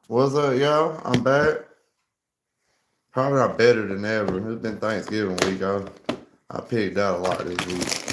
What's up, y'all? I'm back. Probably not better than ever. It's been Thanksgiving week. I picked out a lot this week.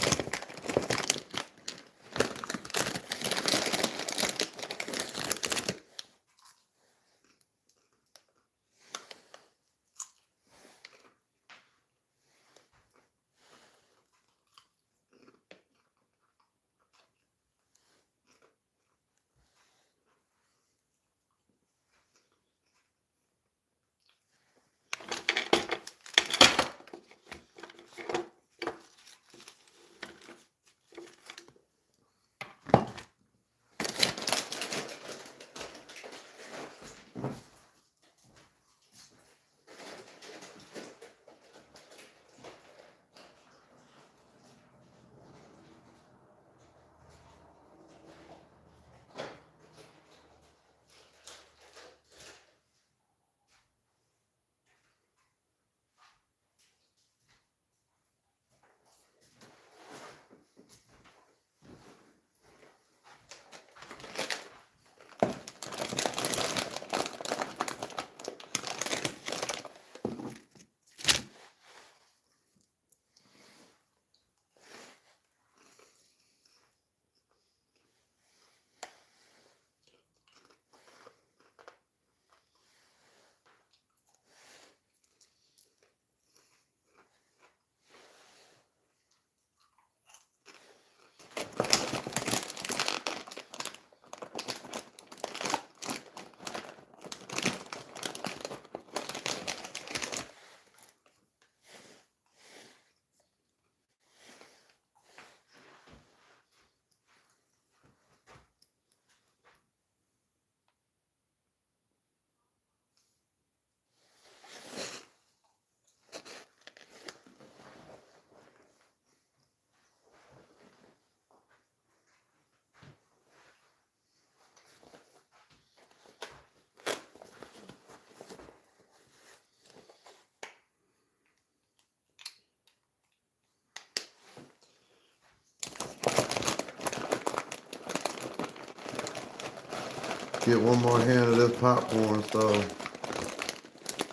Get one more hand of this popcorn, so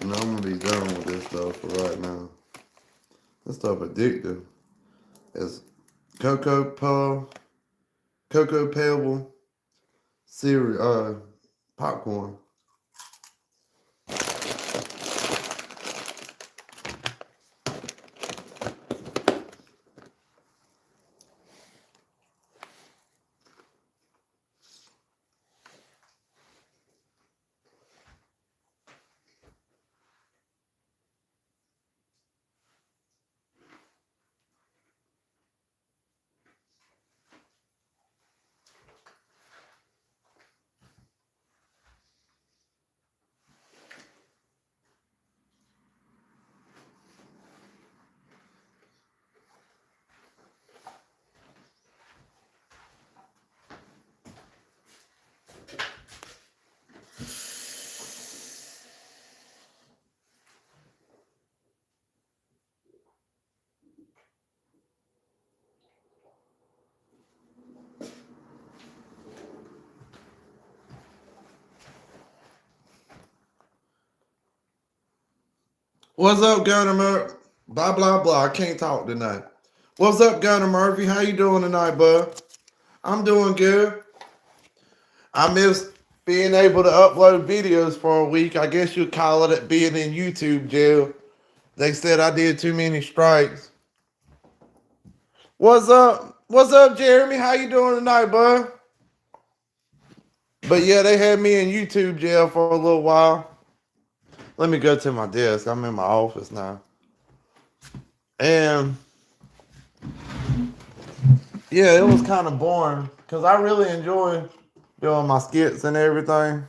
I'm gonna be done with this stuff for right now. This stuff addictive. It's cocoa puff, cocoa pebble, cereal, popcorn. What's up, Gunner Murphy? Blah blah blah. I can't talk tonight. What's up, Gunner Murphy? How you doing tonight, bud? I'm doing good. I missed being able to upload videos for a week. I guess you'd call it being in YouTube jail. They said I did too many strikes. What's up? What's up, Jeremy? How you doing tonight, bud? But yeah, they had me in YouTube jail for a little while. Let me go to my desk. I'm in my office now. And yeah, it was kind of boring because I really enjoy doing my skits and everything.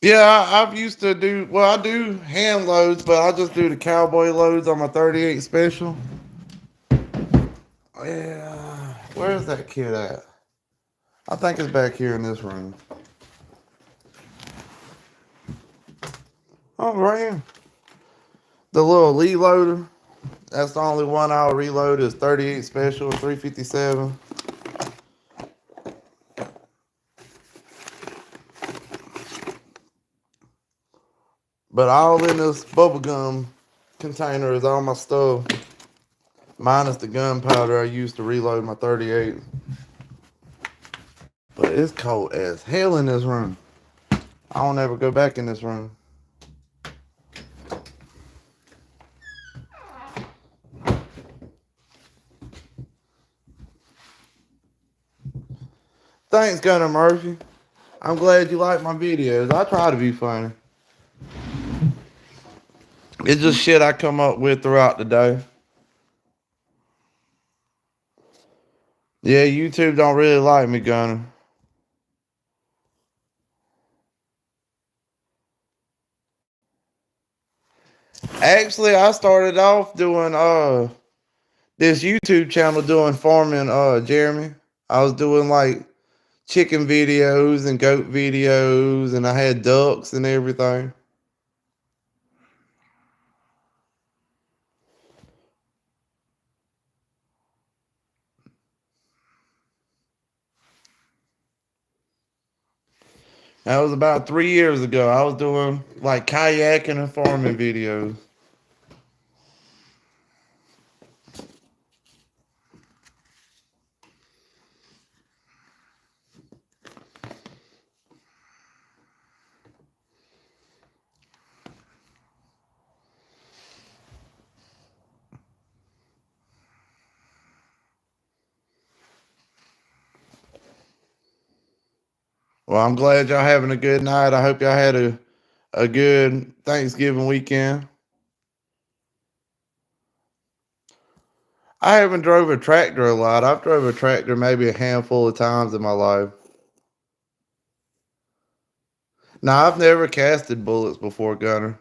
Yeah, I've used to do, well, I do hand loads, but I just do the cowboy loads on my 38 special. Yeah, where's that kid at? I think it's back here in this room. Oh, right here. The little reloader. That's the only one I'll reload is 38 special 357. But all in this bubblegum container is all my stuff. Minus the gunpowder I used to reload my 38. But it's cold as hell in this room. I don't ever go back in this room. Thanks, Gunner Murphy. I'm glad you like my videos. I try to be funny. It's just shit I come up with throughout the day. Yeah, YouTube don't really like me, Gunner. Actually, I started off doing this YouTube channel doing farming, Jeremy. I was doing like chicken videos and goat videos, and I had ducks and everything. That was about 3 years ago. I was doing like kayaking and farming videos. Well, I'm glad y'all having a good night. I hope y'all had a good Thanksgiving weekend. I haven't drove a tractor a lot. I've drove a tractor maybe a handful of times in my life. Now, I've never casted bullets before, Gunner.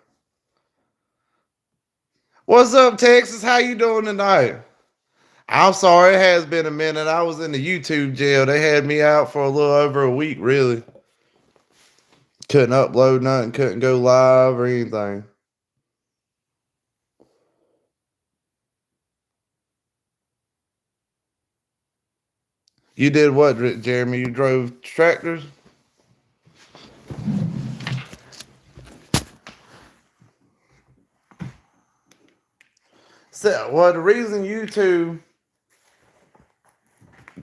What's up, Texas? How you doing tonight? I'm sorry, it has been a minute. I was in the YouTube jail. They had me out for a little over a week, really. Couldn't upload nothing, couldn't go live or anything. You did what, Jeremy? You drove tractors? So, well, the reason YouTube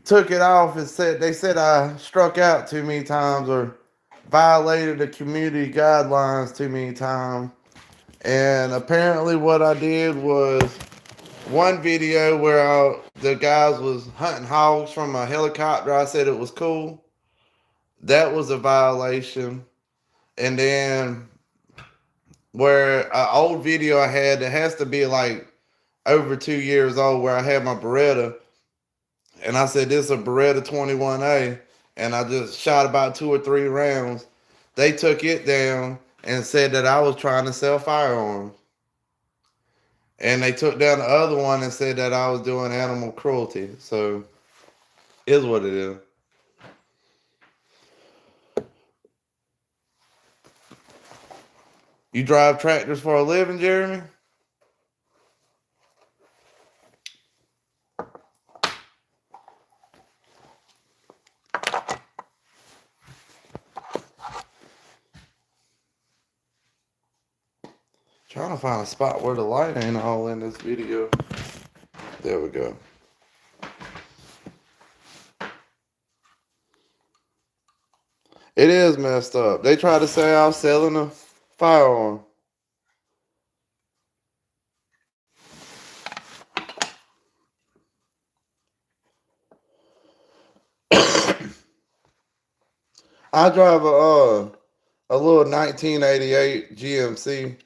took it off is they said I struck out too many times or violated the community guidelines too many times. And apparently what I did was one video where the guys was hunting hogs from a helicopter. I said it was cool. That was a violation. And then where an old video I had that has to be like over 2 years old where I had my Beretta and I said this is a Beretta 21A and I just shot about 2 or 3 rounds. They took it down and said that I was trying to sell firearms. And they took down the other one and said that I was doing animal cruelty. So, is what it is. You drive tractors for a living, Jeremy? Trying to find a spot where the light ain't all in this video. There we go. It is messed up. They try to say I was selling a firearm. I drive a little 1988 GMC,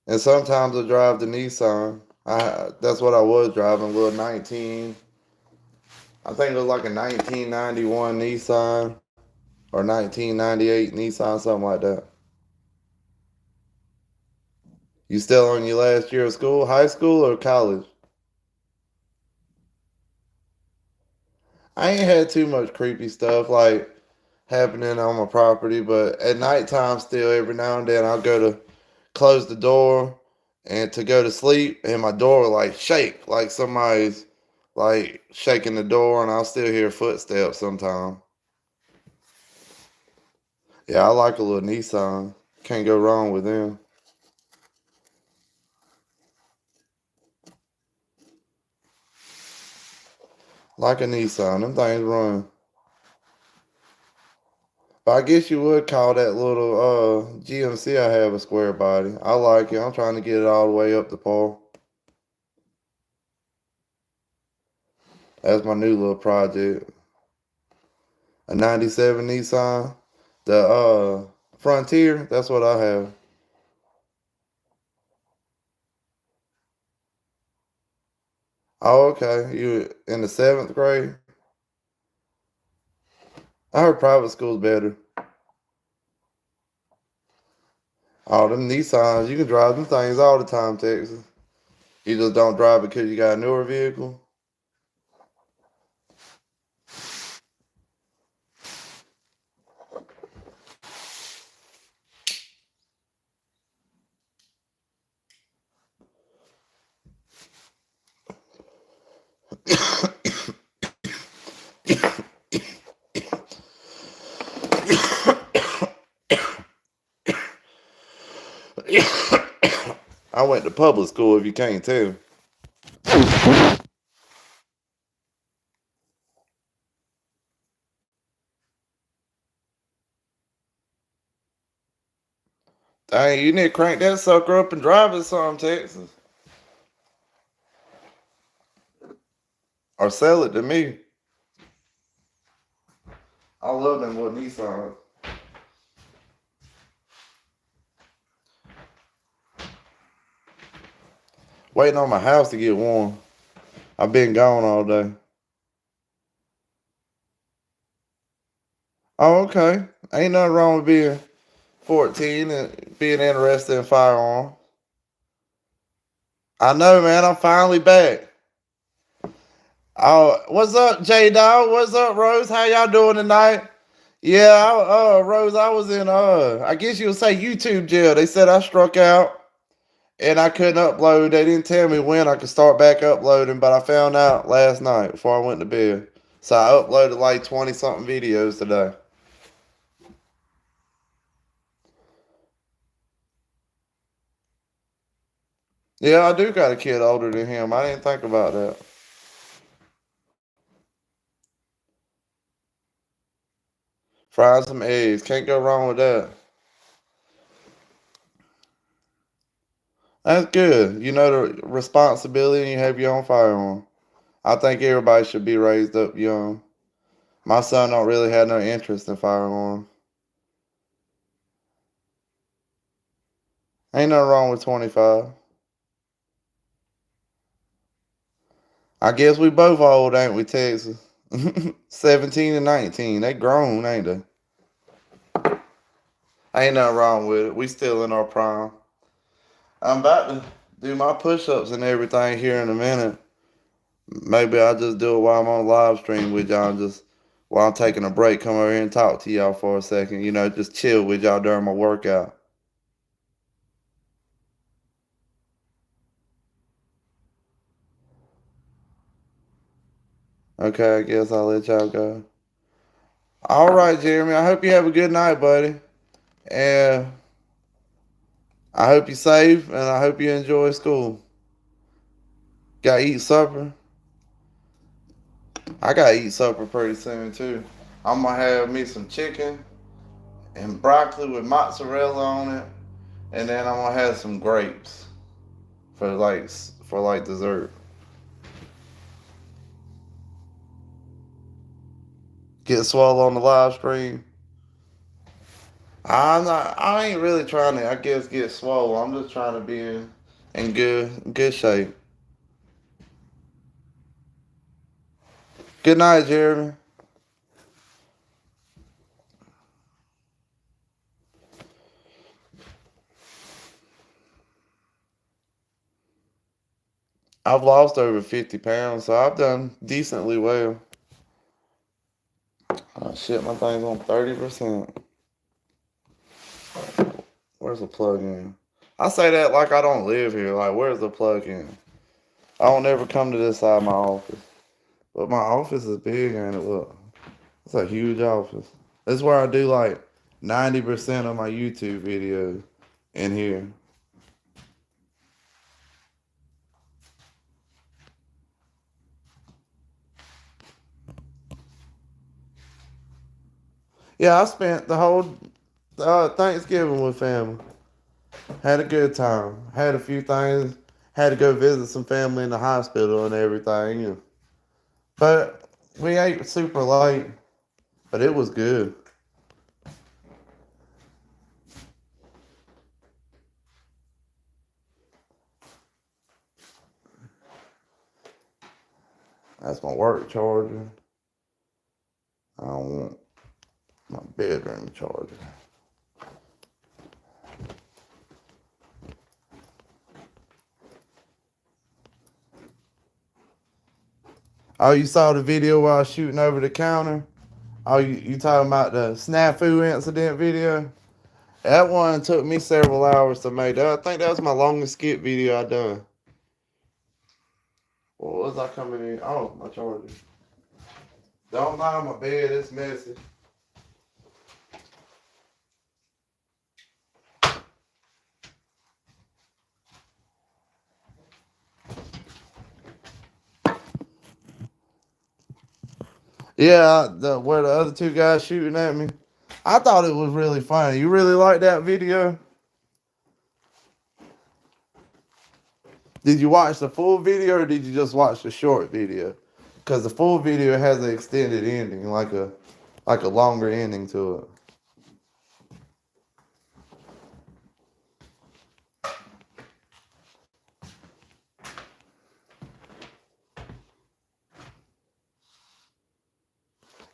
and sometimes I drive the Nissan. That's what I was driving, a little 19. I think it was like a 1991 Nissan or 1998 Nissan, something like that. You still on your last year of school, high school or college? I ain't had too much creepy stuff like happening on my property, but at nighttime still every now and then I'll close the door and to go to sleep, and my door will like shake, like somebody's like shaking the door, and I'll still hear footsteps sometimes. Yeah, I like a little Nissan. Can't go wrong with them. Like a Nissan, them things run. But I guess you would call that little GMC I have a square body. I like it. I'm trying to get it all the way up to par. That's my new little project. A 97 Nissan. The Frontier, that's what I have. Oh, okay. You in the seventh grade? I heard private school's better. All them Nissans, you can drive them things all the time, Texas. You just don't drive it because you got a newer vehicle. I went to public school, if you can't tell. Dang, you need to crank that sucker up and drive it some, Texas. Or sell it to me. I love them little Nissans. Waiting on my house to get warm. I've been gone all day. Oh, okay. Ain't nothing wrong with being 14 and being interested in firearms. I know, man. I'm finally back. Oh, what's up, J Dog? What's up, Rose? How y'all doing tonight? Yeah, Rose, I was in I guess you would say YouTube jail. They said I struck out and I couldn't upload. They didn't tell me when I could start back uploading, but I found out last night before I went to bed. So I uploaded like 20 something videos today. Yeah, I do got a kid older than him. I didn't think about that. Fried some eggs. Can't go wrong with that. That's good. You know the responsibility and you have your own firearm. I think everybody should be raised up young. My son don't really have no interest in firearms. Ain't nothing wrong with 25. I guess we both old, ain't we, Texas? 17 and 19. They grown, ain't they? Ain't nothing wrong with it. We still in our prime. I'm about to do my push-ups and everything here in a minute. Maybe I'll just do it while I'm on live stream with y'all, just while I'm taking a break, come over here and talk to y'all for a second. You know, just chill with y'all during my workout. Okay, I guess I'll let y'all go. All right, Jeremy. I hope you have a good night, buddy. And I hope you're safe and I hope you enjoy school. Gotta eat supper. I gotta eat supper pretty soon too. I'm gonna have me some chicken and broccoli with mozzarella on it, and then I'm gonna have some grapes for like dessert. Get swole on the live stream. I'm not. I ain't really trying to. I guess get swole. I'm just trying to be in good shape. Good night, Jeremy. I've lost over 50 pounds, so I've done decently well. Oh shit, my thing's on 30%. Where's the plug in? I say that like I don't live here. Like, where's the plug-in? I don't ever come to this side of my office. But my office is big, ain't it? Look. It's a huge office. This is where I do like 90% of my YouTube videos in here. Yeah, I spent the whole Thanksgiving with family. Had a good time. Had a few things. Had to go visit some family in the hospital and everything. But we ate super late. But it was good. That's my work charger. I don't want my bedroom charger. Oh, you saw the video while I was shooting over the counter? Oh, you talking about the snafu incident video? That one took me several hours to make. I think that was my longest skit video I done. What was I coming in? Oh, my charger. Don't mind my bed, it's messy. Yeah, where the other two guys shooting at me. I thought it was really funny. You really like that video? Did you watch the full video or did you just watch the short video? Because the full video has an extended ending, like a longer ending to it.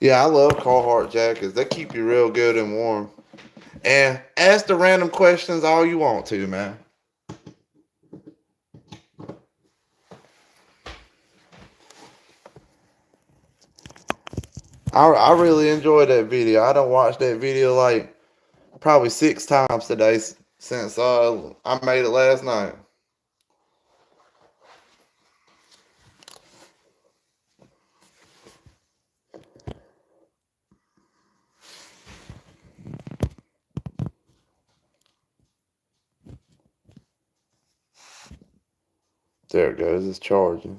Yeah, I love Carhartt jackets. They keep you real good and warm. And ask the random questions all you want to, man. I really enjoyed that video. I done watched that video like probably 6 times today since I made it last night. There it goes. It's charging.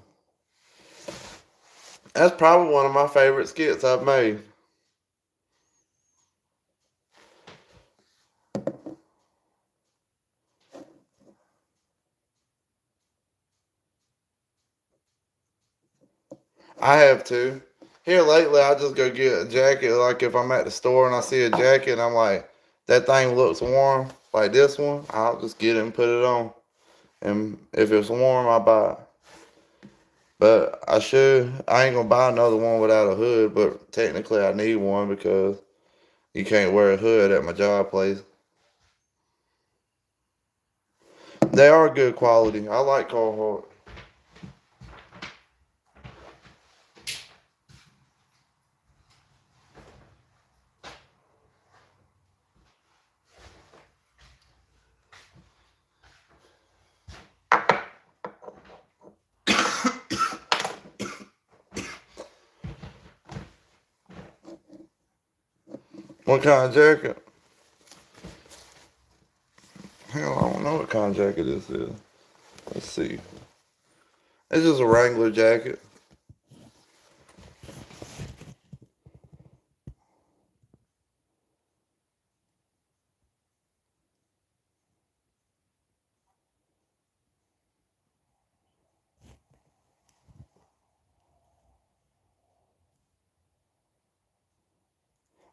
That's probably one of my favorite skits I've made. I have too. Here lately, I just go get a jacket. Like if I'm at the store and I see a jacket, and I'm like, that thing looks warm, like this one. I'll just get it and put it on. And if it's warm, I buy it. But I ain't gonna buy another one without a hood. But technically, I need one because you can't wear a hood at my job place. They are good quality. I like Carhartt. What kind of jacket? Hell, I don't know what kind of jacket this is. Let's see. It's just a Wrangler jacket.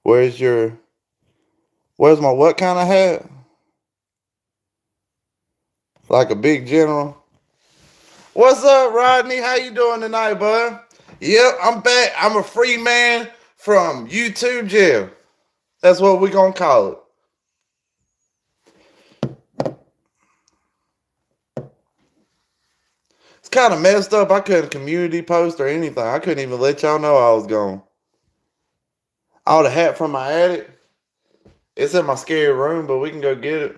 Where's your? Where's my what kind of hat? Like a big general. What's up, Rodney? How you doing tonight, bud? Yep, I'm back. I'm a free man from YouTube jail. That's what we gonna call it. It's kind of messed up. I couldn't community post or anything. I couldn't even let y'all know I was gone. Oh, the hat from my attic. It's in my scary room, but we can go get it.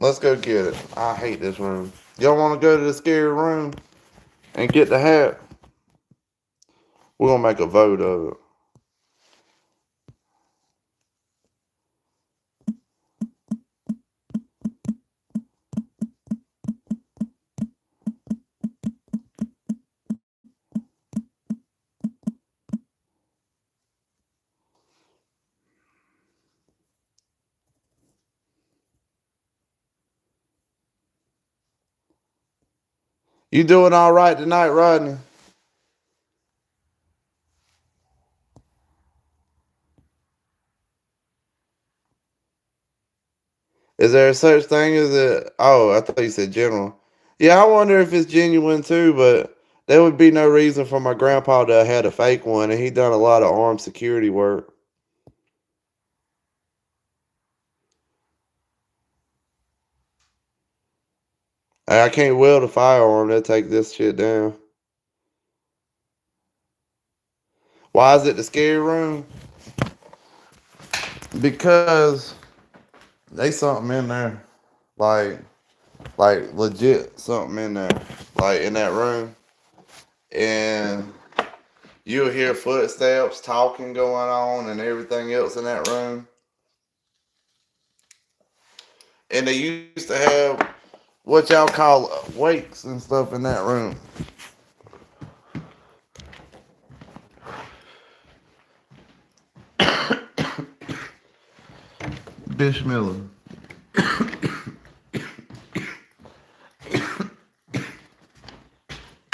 Let's go get it. I hate this room. Y'all want to go to the scary room and get the hat? We're going to make a vote of it. You doing all right tonight, Rodney? Is there such thing as a... Oh, I thought you said general. Yeah, I wonder if it's genuine too, but there would be no reason for my grandpa to have had a fake one, and he done a lot of armed security work. I can't wield a firearm. They'll take this shit down. Why is it the scary room? Because they something in there. Like legit something in there. Like in that room. And you'll hear footsteps, talking going on, and everything else in that room. And they used to have what y'all call wakes and stuff in that room. Bish Miller.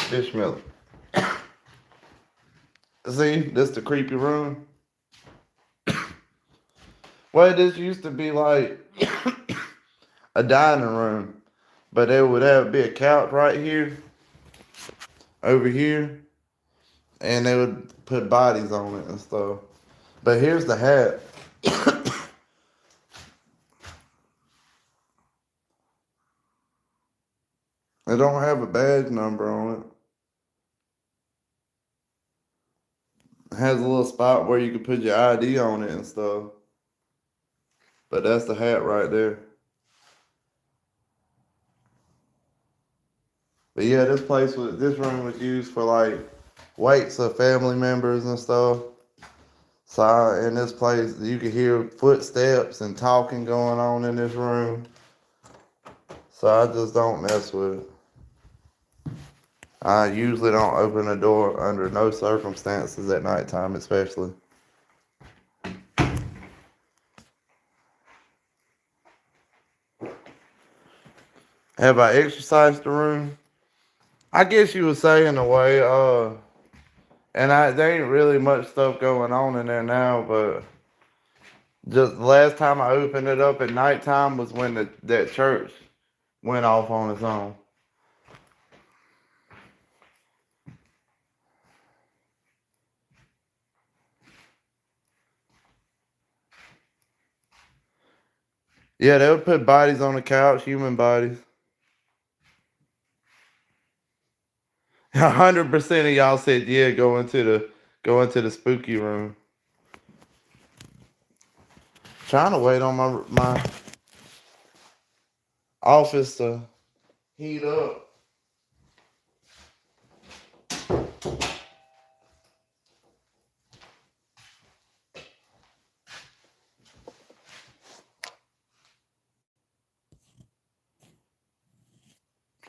Bish Miller. See, this the creepy room. Well, this used to be like a dining room, but there would have be a couch right here, over here, and they would put bodies on it and stuff. But here's the hat. It don't have a badge number on it. It has a little spot where you can put your ID on it and stuff. But that's the hat right there. But yeah, this room was used for like wakes of family members and stuff. So in this place, you could hear footsteps and talking going on in this room. So I just don't mess with it. I usually don't open the door under no circumstances at nighttime, especially. Have I exercised the room? I guess you would say in a way. There ain't really much stuff going on in there now, but just the last time I opened it up at nighttime was when that church went off on its own. Yeah, they would put bodies on the couch, human bodies. 100% of y'all said yeah, go into the spooky room. Trying to wait on my office to heat up.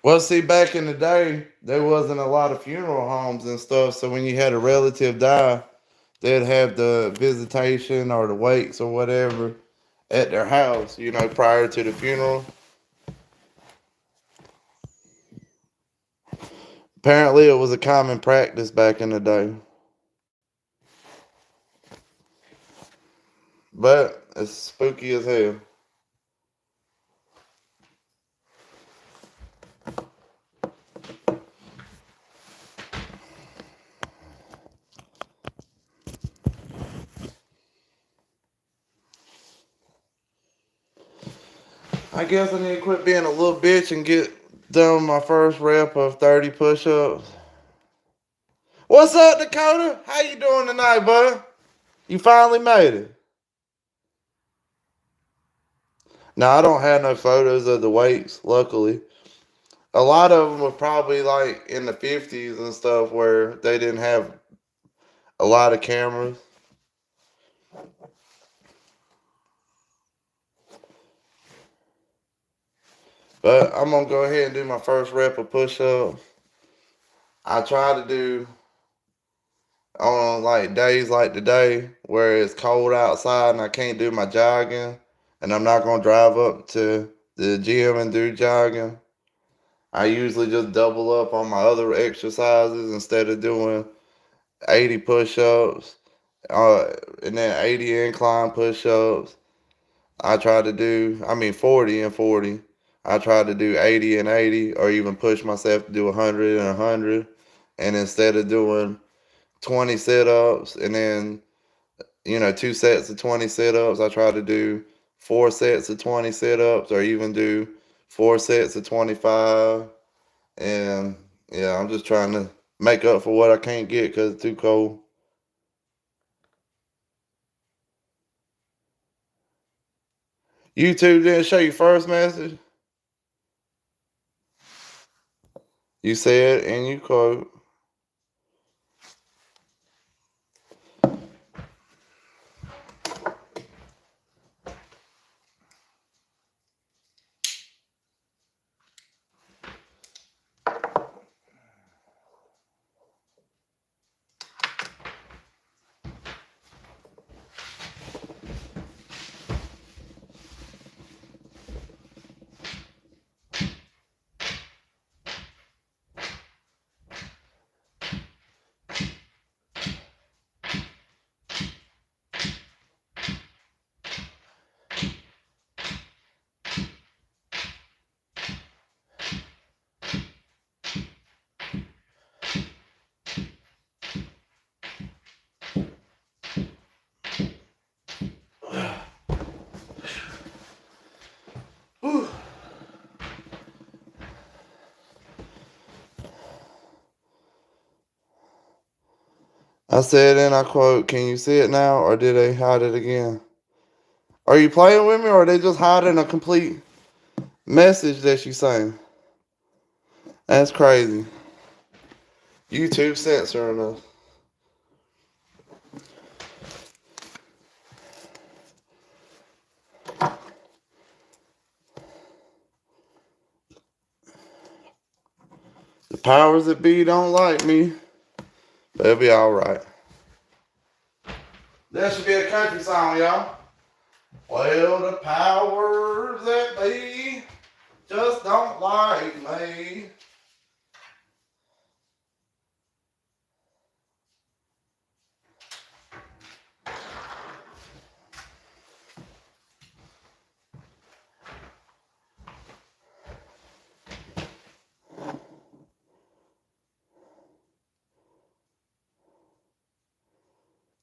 Well, see, back in the day, there wasn't a lot of funeral homes and stuff. So when you had a relative die, they'd have the visitation or the wakes or whatever at their house, prior to the funeral. Apparently, it was a common practice back in the day. But it's spooky as hell. I guess I need to quit being a little bitch and get done with my first rep of 30 push-ups. What's up, Dakota? How you doing tonight, bud? You finally made it. Now, I don't have no photos of the weights, luckily. A lot of them were probably like in the 50s and stuff where they didn't have a lot of cameras. But I'm going to go ahead and do my first rep of push-ups. I try to do on like days like today where it's cold outside and I can't do my jogging and I'm not going to drive up to the gym and do jogging. I usually just double up on my other exercises instead of doing 80 push-ups uh, and then 80 incline push-ups. I try to do, 40 and 40. I try to do 80 and 80 or even push myself to do 100 and 100. And instead of doing 20 sit-ups and then, 2 sets of 20 sit-ups, I try to do 4 sets of 20 sit-ups or even do 4 sets of 25. And yeah, I'm just trying to make up for what I can't get because it's too cold. YouTube didn't show you first message? You said and you quote. Whew. I said, and I quote, can you see it now, or did they hide it again? Are you playing with me, or are they just hiding a complete message that you saying? That's crazy. YouTube censoring us. The powers that be don't like me, but it'll be all right. That should be a country song, y'all. Well, the powers that be just don't like me.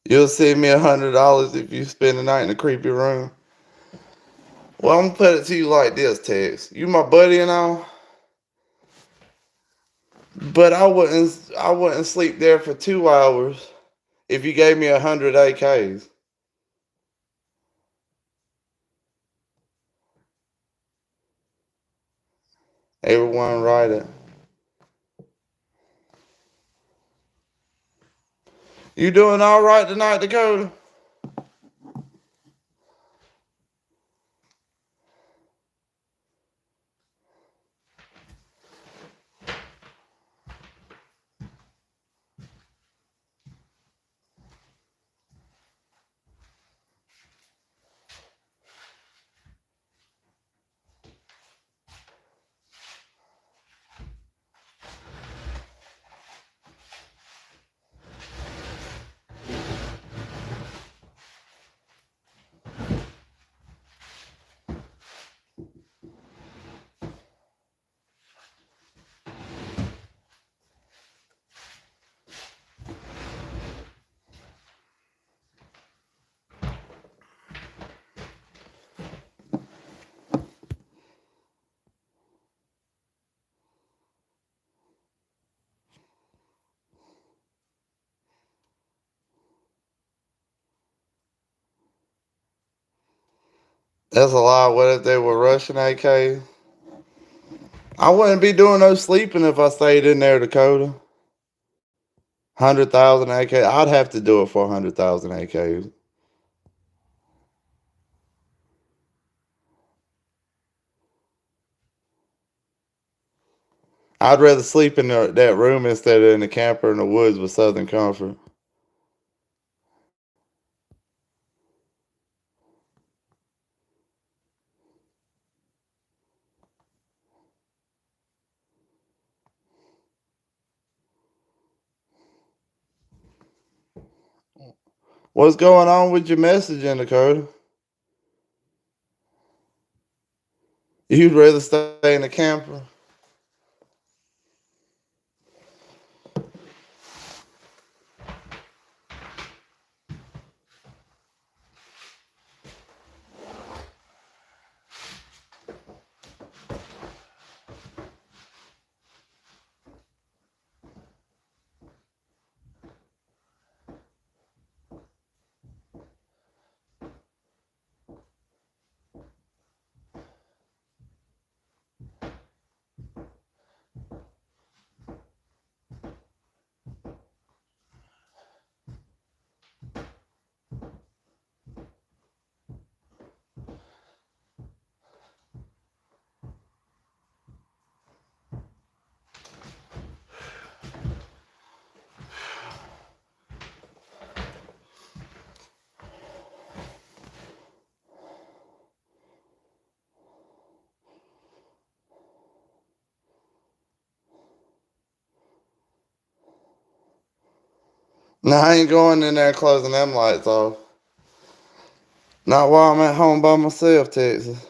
You'll send me $100 if you spend the night in a creepy room. Well, I'm gonna put it to you like this, Tex. You my buddy and all, but I wouldn't sleep there for 2 hours if you gave me 100 AKs. Everyone write it. You doing all right tonight, Dakota? That's a lie. What if they were Russian AK? I wouldn't be doing no sleeping if I stayed in there, Dakota. 100,000 AK. I'd have to do it for 100,000 AKs. I'd rather sleep in that room instead of in the camper in the woods with Southern Comfort. What's going on with your messaging, Dakota? You'd rather stay in the camper? No, I ain't going in there closing them lights off. Not while I'm at home by myself, Texas.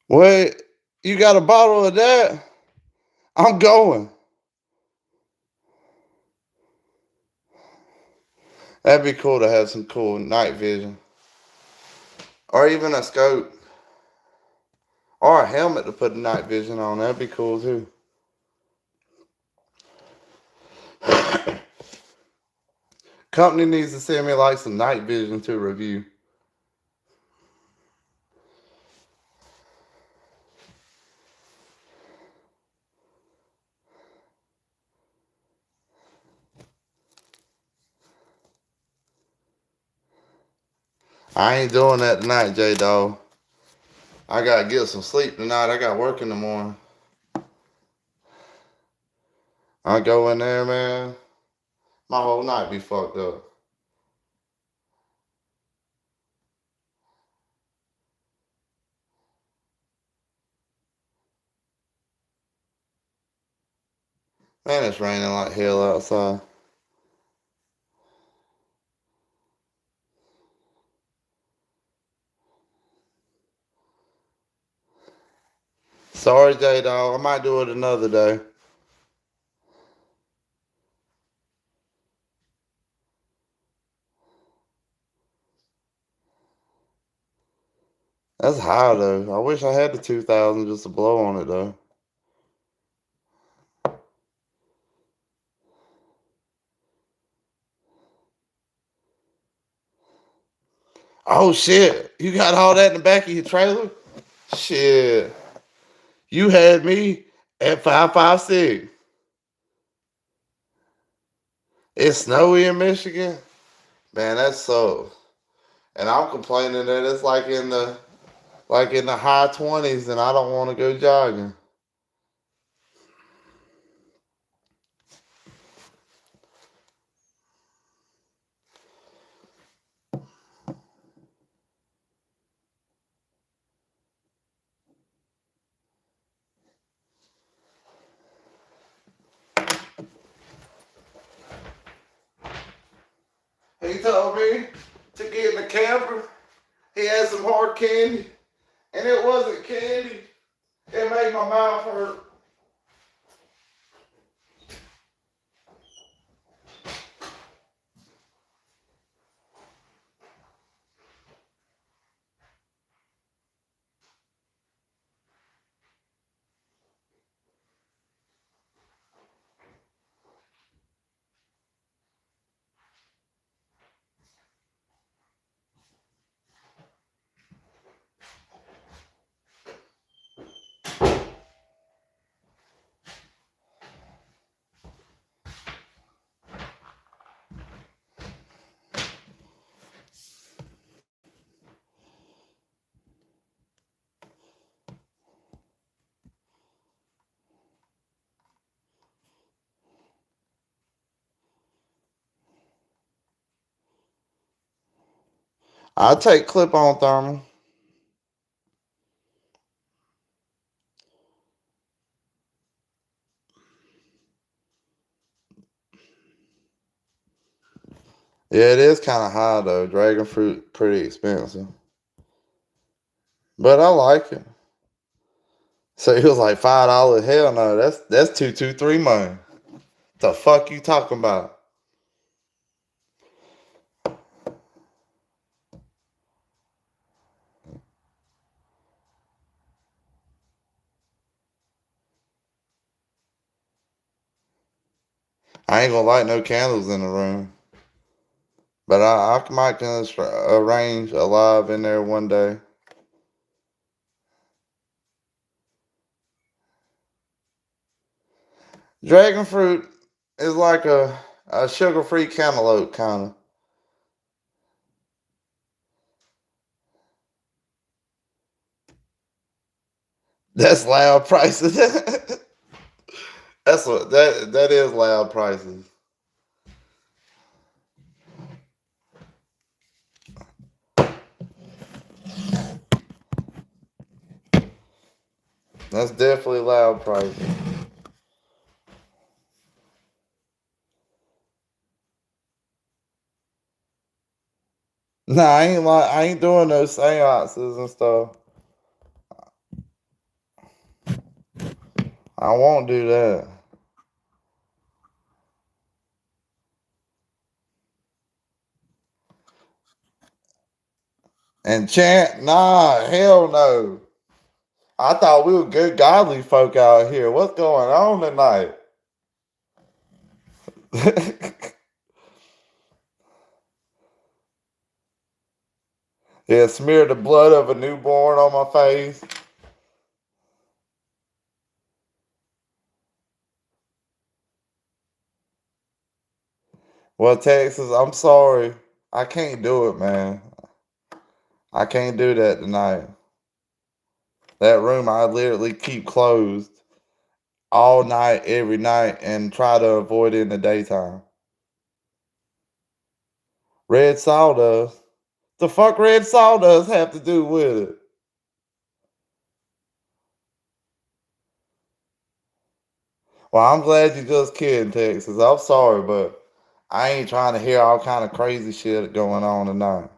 Wait, you got a bottle of that? I'm going. That'd be cool to have some cool night vision. Or even a scope. Or a helmet to put night vision on. That'd be cool too. Company needs to send me like some night vision to review. I ain't doing that tonight, J-Dog. I gotta get some sleep tonight. I got work in the morning. I go in there, man. My whole night be fucked up. Man, it's raining like hell outside. Sorry, J-Dog. I might do it another day. That's high, though. I wish I had the 2,000 just to blow on it, though. Oh, shit. You got all that in the back of your trailer? Shit. You had me at 556. It's snowy in Michigan? Man, that sucks. And I'm complaining that it's like in the high 20s and I don't want to go jogging. He told me to get in the camper. He had some hard candy, and it wasn't candy. It made my mouth hurt. I take clip-on thermal. Yeah, it is kind of high though. Dragon fruit pretty expensive, but I like it. So he was like $5. Hell no, that's 223 money. The fuck you talking about? I ain't gonna light no candles in the room, but I might can arrange a live in there one day. Dragon fruit is like a sugar-free cantaloupe kind of. That's loud prices. That's what that is loud prices. That's definitely loud prices. Nah, I ain't doing those seances and stuff. I won't do that. And chant, nah, hell no. I thought we were good godly folk out here. What's going on tonight? Yeah, smear the blood of a newborn on my face. Well, Texas, I'm sorry. I can't do it, man. I can't do that tonight. That room I literally keep closed all night, every night, and try to avoid it in the daytime. Red sawdust. The fuck red sawdust have to do with it? Well, I'm glad you just kidding, Texas. I'm sorry, but I ain't trying to hear all kind of crazy shit going on tonight.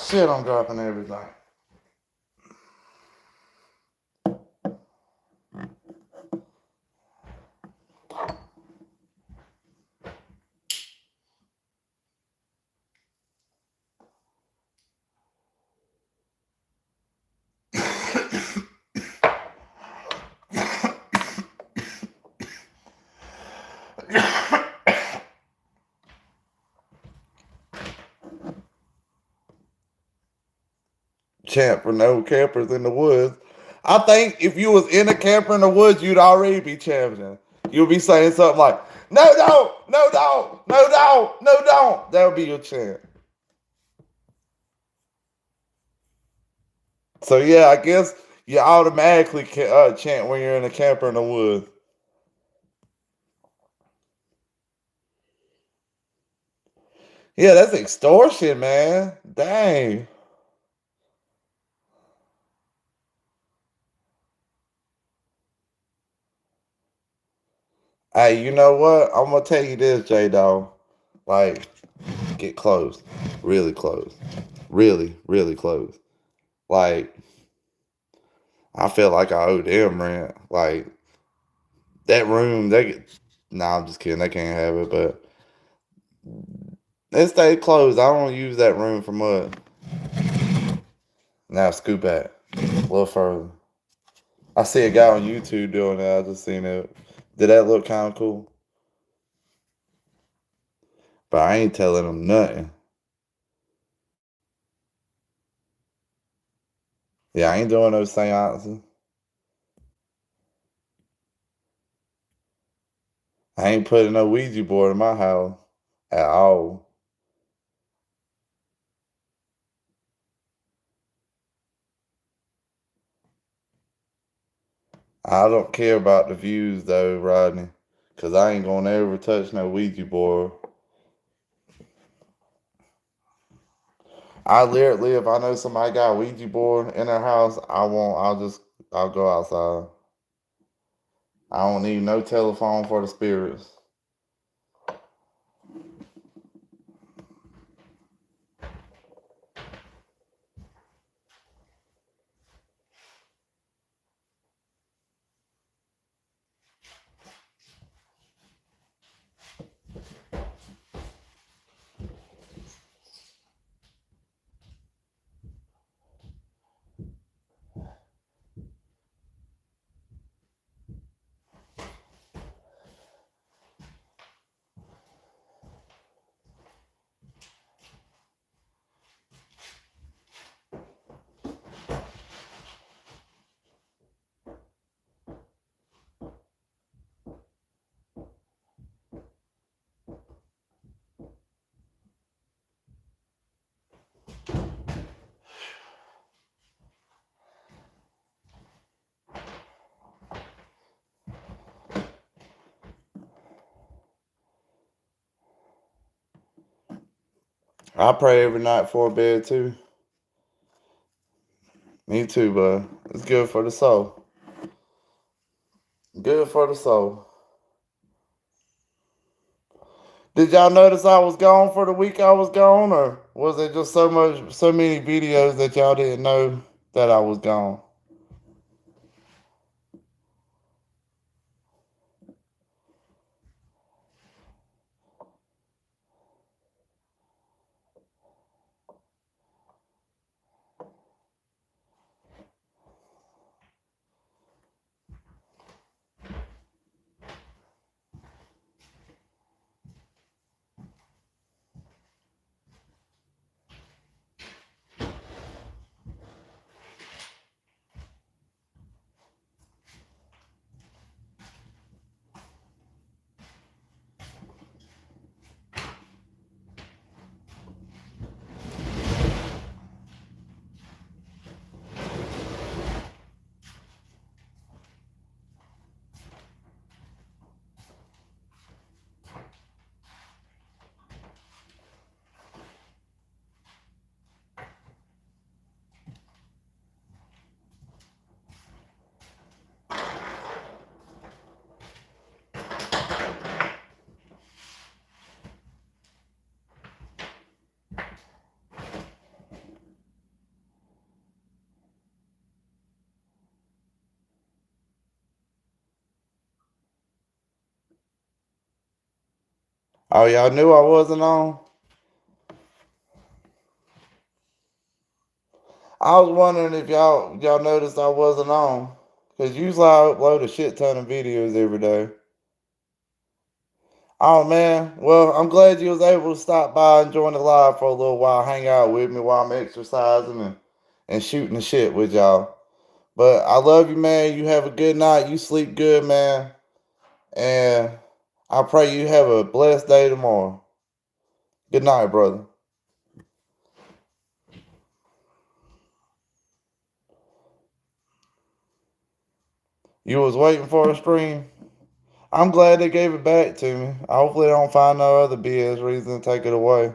Shit, I'm dropping everything. Champ for no campers in the woods. I think if you was in a camper in the woods, you'd already be champion. You'd be saying something like, "No, don't, no, don't, no, don't, no, don't." That would be your chant. So yeah, I guess you automatically chant when you're in a camper in the woods. Yeah, that's extortion, man. Dang. Hey, you know what? I'm gonna tell you this, J Dog. Like, get close, really close, really, really close. Like, I feel like I owe them rent. Like that room, they get. Nah, I'm just kidding. They can't have it, but it stay closed. I don't use that room for much. Now scoop back a little further. I see a guy on YouTube doing that. I just seen it. Did that look kind of cool? But I ain't telling him nothing. Yeah, I ain't doing those seances. I ain't putting no Ouija board in my house at all. I don't care about the views though, Rodney, because I ain't gonna ever touch no Ouija board. I literally, if I know somebody got a Ouija board in their house, I won't. I'll go outside. I don't need no telephone for the spirits. I pray every night before bed too. Me too, bud. It's good for the soul. Good for the soul. Did y'all notice I was gone for the week I was gone, or was it just so many videos that y'all didn't know that I was gone? Oh, y'all knew I wasn't on? I was wondering if y'all noticed I wasn't on. Because usually I upload a shit ton of videos every day. Oh man, well I'm glad you was able to stop by and join the live for a little while, hang out with me while I'm exercising and shooting the shit with y'all. But I love you, man. You have a good night. You sleep good, man. And I pray you have a blessed day tomorrow. Good night, brother. You was waiting for a stream? I'm glad they gave it back to me. Hopefully they don't find no other BS reason to take it away.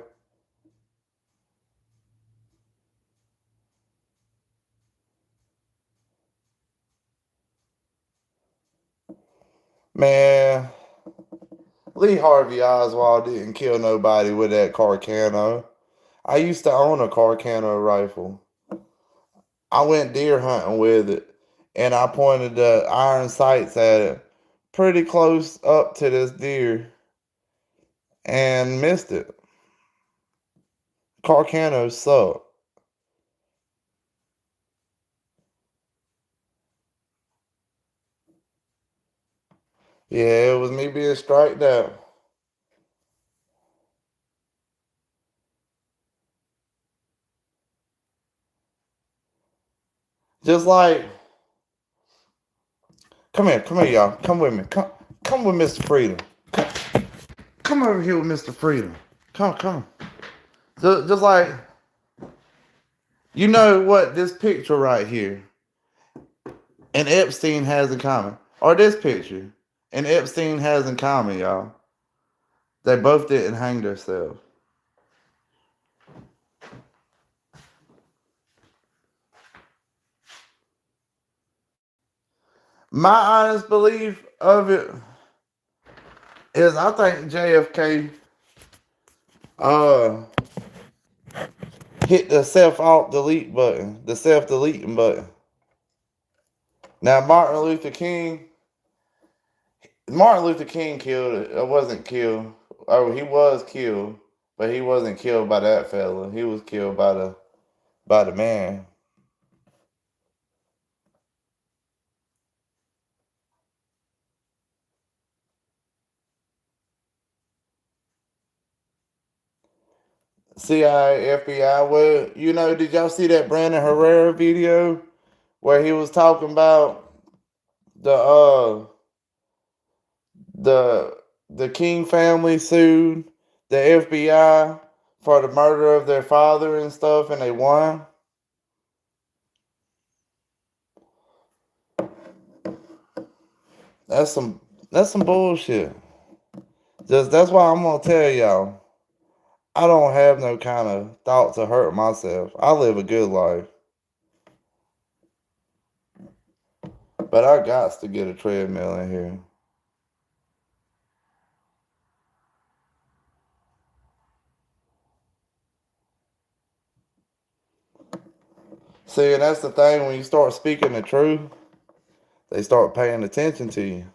Man, Lee Harvey Oswald didn't kill nobody with that Carcano. I used to own a Carcano rifle. I went deer hunting with it, and I pointed the iron sights at it pretty close up to this deer and missed it. Carcanos suck. Yeah, it was me being striked out. Just like, come here, y'all. Come with me. Come with Mr. Freedom. Come over here with Mr. Freedom. Come. Just like, you know what this picture right here and Epstein has in common, or this picture and Epstein has in common, y'all. They both didn't hang themselves. My honest belief of it is I think JFK uh hit the self deleting button. Now Martin Luther King killed it. It wasn't killed. Oh, he was killed, but he wasn't killed by that fella. He was killed by the man. CIA, FBI. Well, did y'all see that Brandon Herrera video where he was talking about the the the King family sued the FBI for the murder of their father and stuff, and they won? That's some bullshit. Just that's why I'm gonna tell y'all. I don't have no kind of thought to hurt myself. I live a good life, but I got to get a treadmill in here. See, and that's the thing. When you start speaking the truth, they start paying attention to you.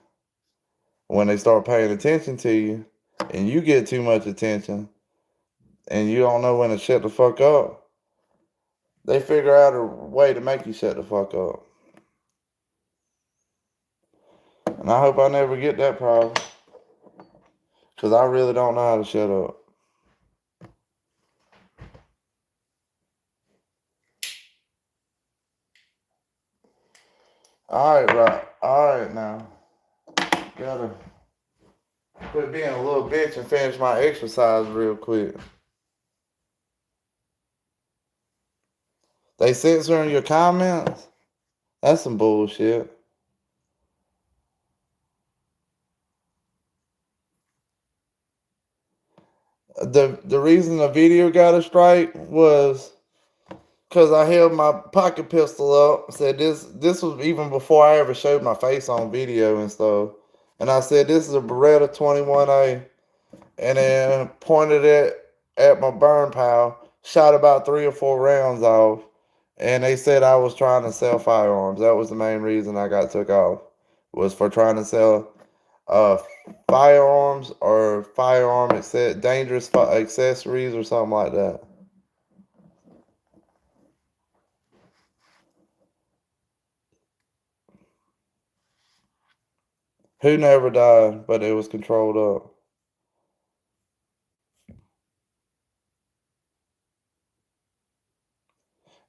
When they start paying attention to you, and you get too much attention, and you don't know when to shut the fuck up, they figure out a way to make you shut the fuck up. And I hope I never get that problem, because I really don't know how to shut up. All right now. Gotta quit being a little bitch and finish my exercise real quick. They censoring your comments? That's some bullshit. The reason the video got a strike was because I held my pocket pistol up. Said this was even before I ever showed my face on video and stuff. And I said this is a Beretta 21A, and then pointed it at my burn pal. Shot about 3 or 4 rounds off, and they said I was trying to sell firearms. That was the main reason I got took off, was for trying to sell uh firearms or dangerous accessories or something like that. Who never died, but it was controlled up.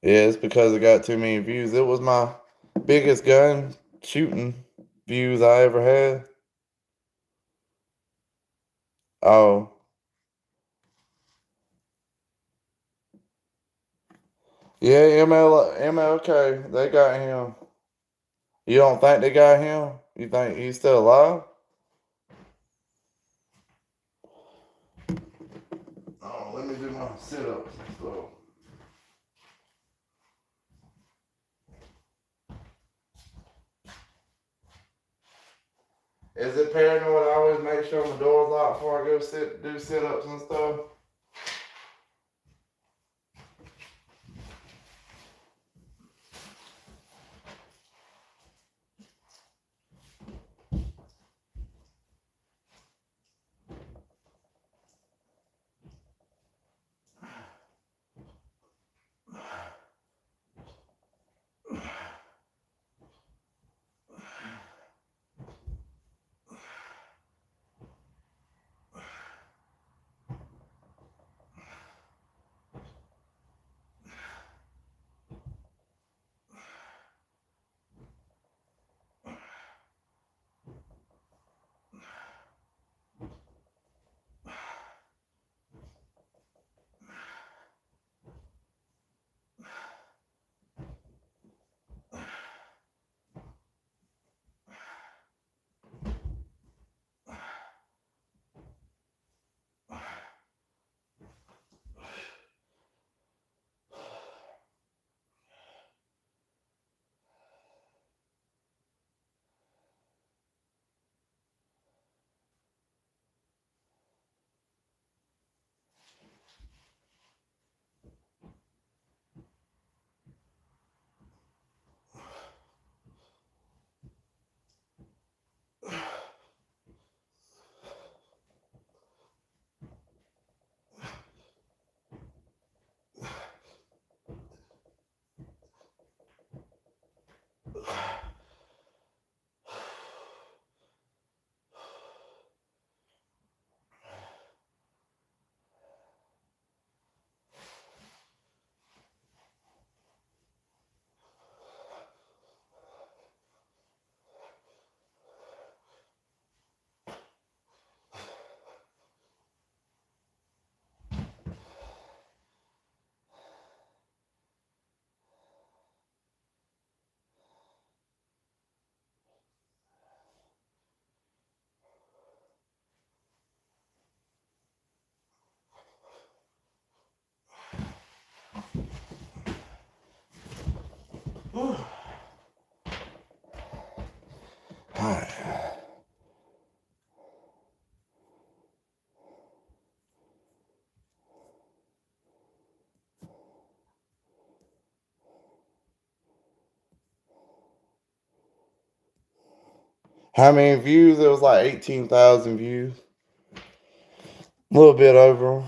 Yeah, it's because it got too many views. It was my biggest gun shooting views I ever had. Oh, yeah, MLK, they got him. You don't think they got him? You think he's still alive? Oh, let me do my sit-ups and stuff. Is it paranoid? I always make sure my door's locked before I go do sit-ups and stuff. How many views? It was like 18,000 views. A little bit over.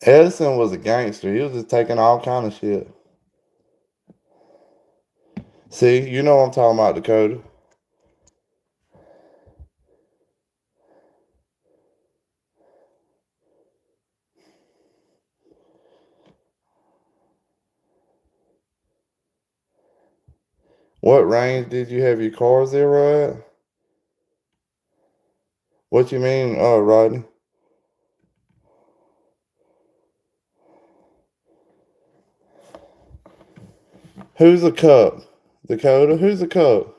Edison was a gangster. He was just taking all kind of shit. See, you know what I'm talking about, Dakota. What range did you have your car zero at? What you mean, Rodney? Who's a cup? Dakota, who's a cup?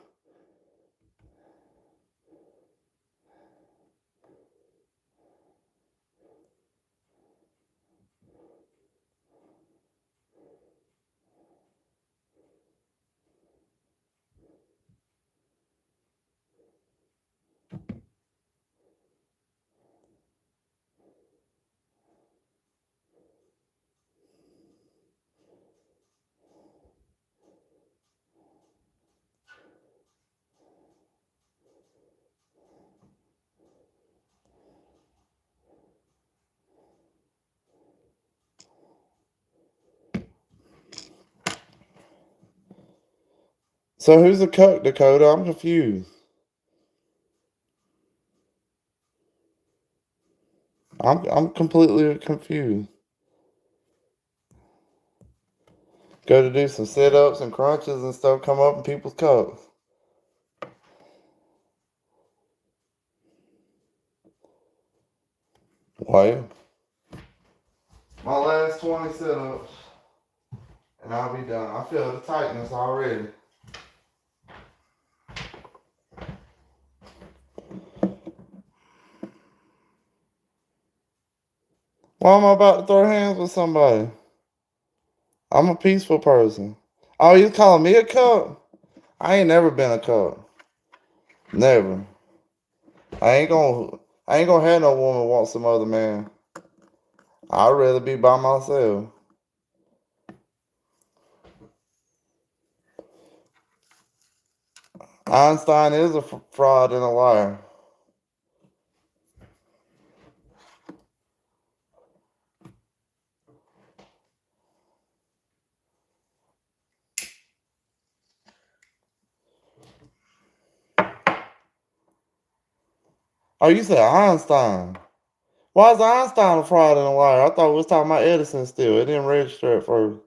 So who's a cuck, Dakota? I'm confused. I'm completely confused. Go to do some sit-ups and crunches and stuff, come up in people's cups. Well, my last 20 sit-ups, and I'll be done. I feel the tightness already. Why am I about to throw hands with somebody? I'm a peaceful person. Oh, you calling me a cuck? I ain't never been a cuck. Never. I ain't gonna have no woman want some other man. I'd rather be by myself. Einstein is a fraud and a liar. Oh, you said Einstein. Why is Einstein a fraud and a liar? I thought we was talking about Edison still. It didn't register at first.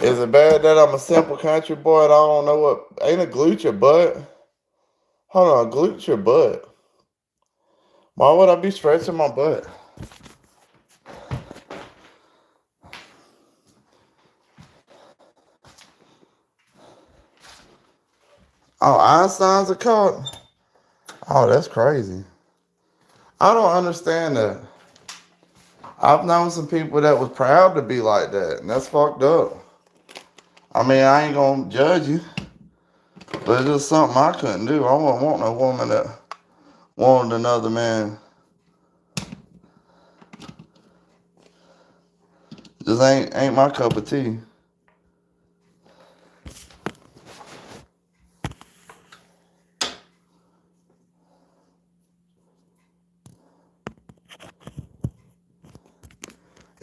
Is it bad that I'm a simple country boy and I don't know what? Ain't a glute your butt? Hold on, glute your butt. Why would I be stretching my butt? Oh, Einstein's a cult? Oh, that's crazy. I don't understand that. I've known some people that was proud to be like that, and that's fucked up. I mean, I ain't gonna judge you, but it's just something I couldn't do. I wouldn't want no woman that wanted another man. Just ain't my cup of tea.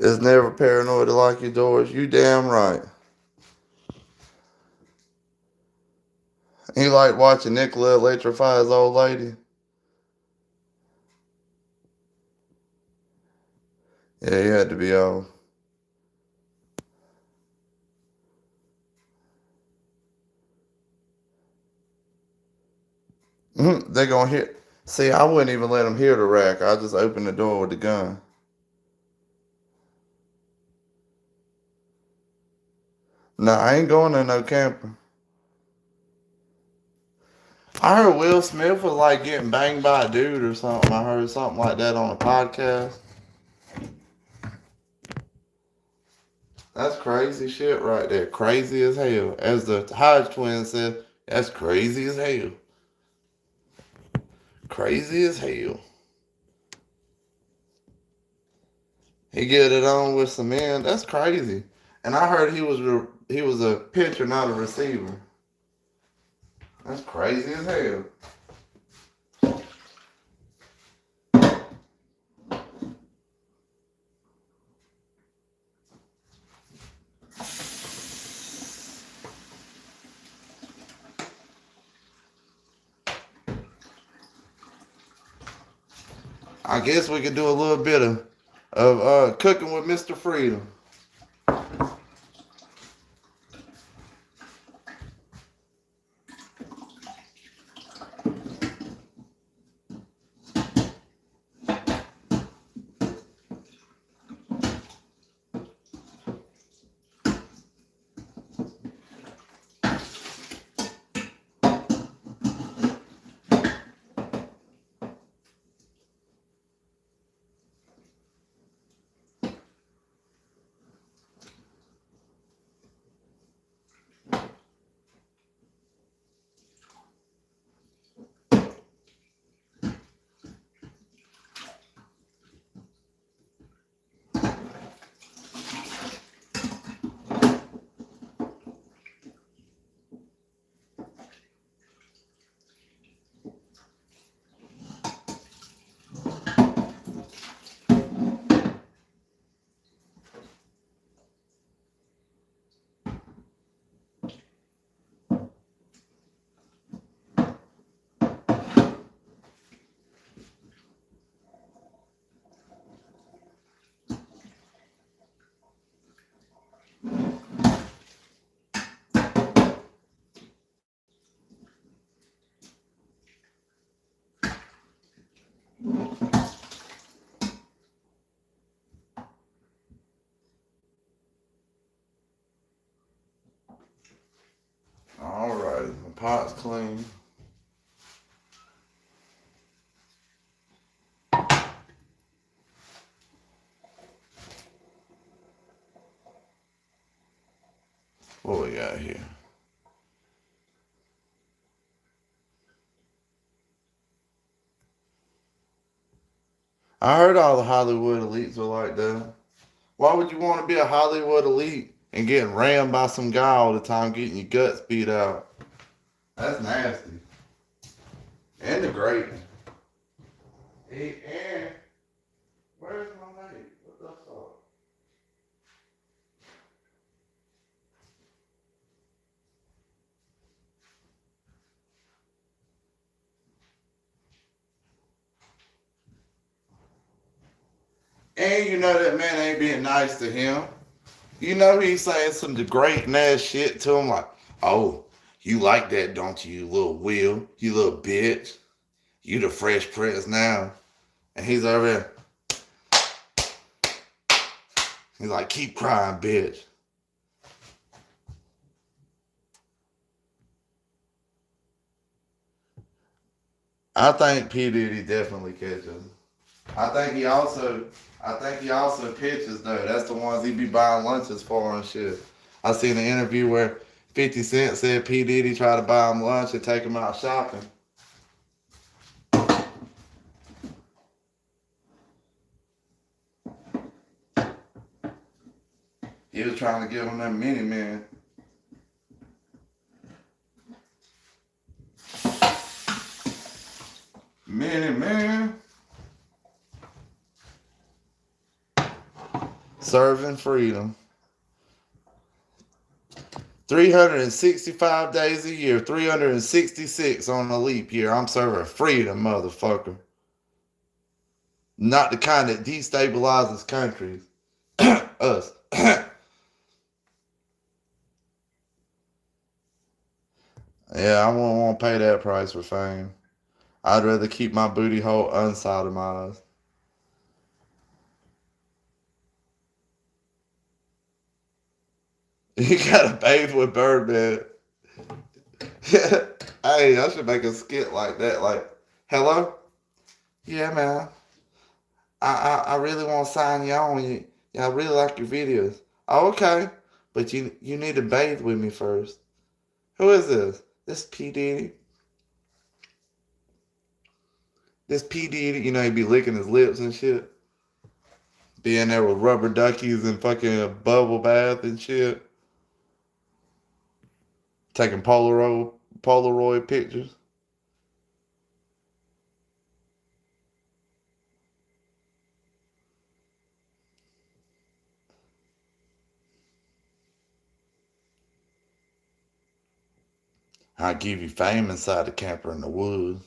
It's never paranoid to lock your doors. You damn right. He like watching Nicola electrify his old lady. Yeah, he had to be old. They gonna hear. See, I wouldn't even let them hear the rack. I just open the door with the gun. Nah, I ain't going to no camper. I heard Will Smith was like getting banged by a dude or something. I heard something like that on a podcast. That's crazy shit right there. Crazy as hell. As the Hodge twin said, that's crazy as hell. Crazy as hell. He get it on with some men. That's crazy. And I heard he was a pitcher, not a receiver. That's crazy as hell. I guess we could do a little bit of cooking with Mr. Freedom. All right, my pot's clean. What we got here? I heard all the Hollywood elites are like that. Why would you want to be a Hollywood elite and getting rammed by some guy all the time, getting your guts beat out? That's nasty. And degrading. Hey, Aaron, where's my mate? What the fuck? And you know that man ain't being nice to him. You know he's saying some degrading ass shit to him like, oh, you like that, don't you, you little Will? You little bitch. You the Fresh Prince now. And he's over there. He's like, keep crying, bitch. I think P Diddy definitely catches. I think he also, I think he also pitches though. That's the ones he be buying lunches for and shit. I seen an interview where 50 Cent said P Diddy tried to buy him lunch and take him out shopping. He was trying to give him that mini man. Mini man. Serving freedom. 365 days a year, 366 on a leap year. I'm serving freedom, motherfucker. Not the kind that destabilizes countries. Us. Yeah, I wouldn't want to pay that price for fame. I'd rather keep my booty hole unsodomized. You gotta bathe with Birdman. Hey, I should make a skit like that. Like, hello? Yeah, man. I really want to sign you on. I really like your videos. Oh, okay. But you need to bathe with me first. Who is this? This P. Diddy. This P. Diddy, he be licking his lips and shit. Being there with rubber duckies and fucking bubble bath and shit. Taking Polaroid pictures. I give you fame inside the camper in the woods.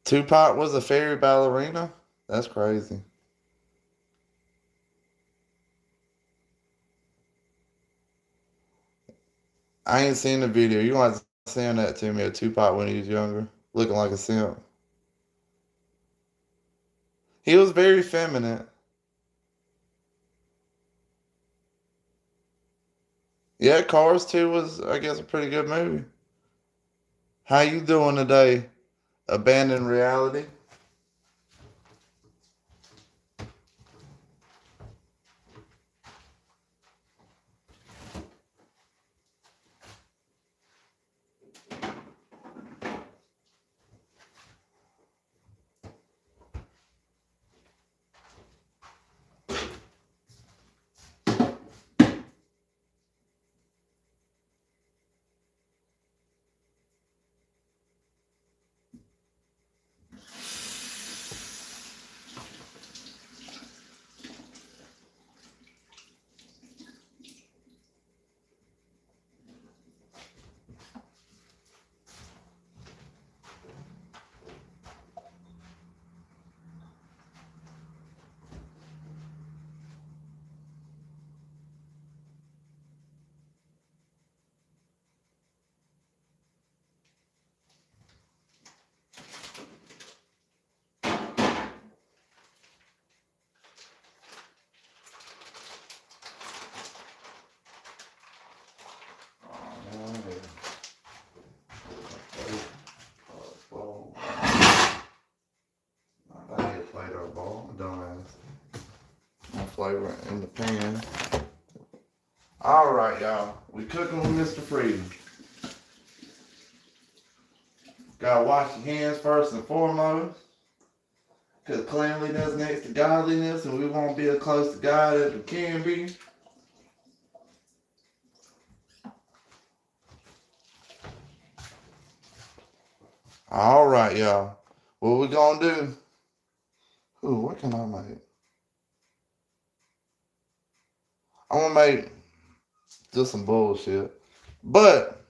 Tupac was a fairy ballerina? That's crazy. I ain't seen the video. You want to send that to me of Tupac when he was younger, looking like a simp. He was very feminine. Yeah, Cars 2 was, I guess, a pretty good movie. How you doing today? Abandoned reality? Flavor in the pan. All right, y'all. We cooking with Mr. Freedom. Gotta wash your hands first and foremost. Because cleanliness next to godliness, and we won't be as close to God as we can be. All right, y'all. What we gonna do? Ooh, what can I make? I'm gonna make just some bullshit. But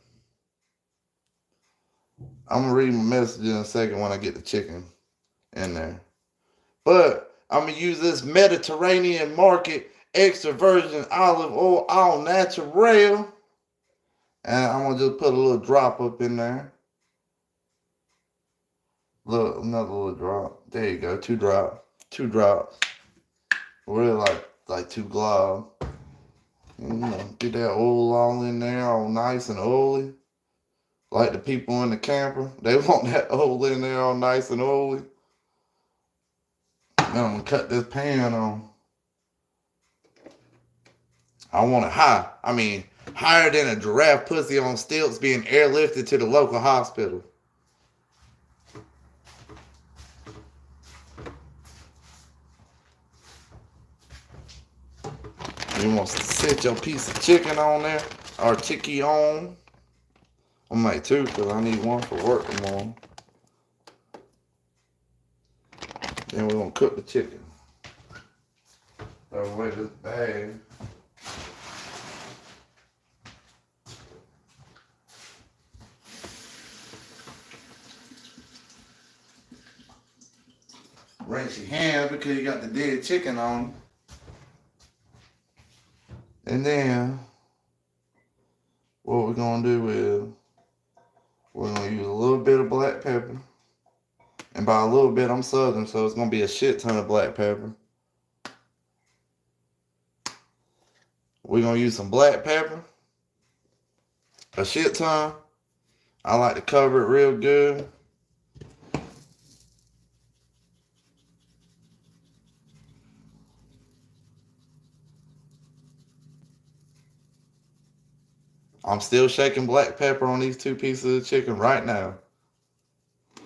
I'm gonna read my message in a second when I get the chicken in there. But I'm gonna use this Mediterranean market extra virgin olive oil all natural. And I'm gonna just put a little drop up in there. Another little drop. There you go. 2 drops. 2 drops. Really like 2 globs. Get that oil all in there, all nice and oily. Like the people in the camper, they want that oil in there all nice and oily. Now I'm gonna cut this pan on. I want it high. I mean, higher than a giraffe pussy on stilts being airlifted to the local hospital. You want to sit your piece of chicken on there, or chicky on. I might too, because I need one for work tomorrow. Then we're going to cook the chicken. Throw away this bag. Rinse your hands because you got the dead chicken on. And then, what we're going to do is, we're going to use a little bit of black pepper. And by a little bit, I'm Southern, so it's going to be a shit ton of black pepper. We're going to use some black pepper. A shit ton. I like to cover it real good. I'm still shaking black pepper on these 2 pieces of chicken right now.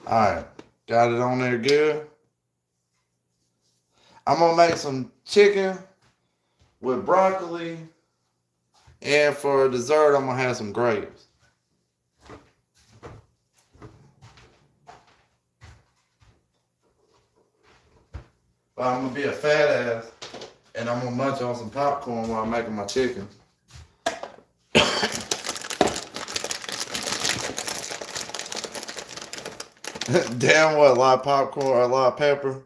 Alright, got it on there good. I'm going to make some chicken with broccoli. And for dessert, I'm going to have some grapes. But I'm going to be a fat ass. And I'm going to munch on some popcorn while I'm making my chicken. Damn, what, a lot of popcorn, a lot of pepper?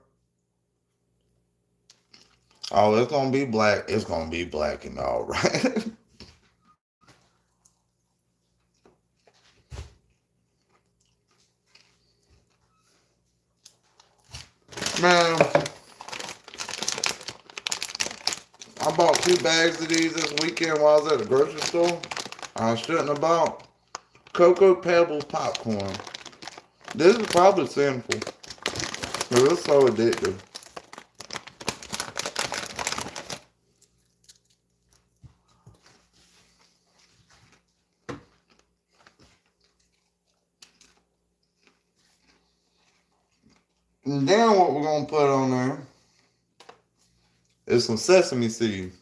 Oh, it's going to be black. It's going to be black and all right. Man, I bought 2 bags of these this weekend while I was at the grocery store. I shouldn't have bought Cocoa Pebbles popcorn. This is probably sinful. Because it's so addictive. And then what we're going to put on there is some sesame seeds.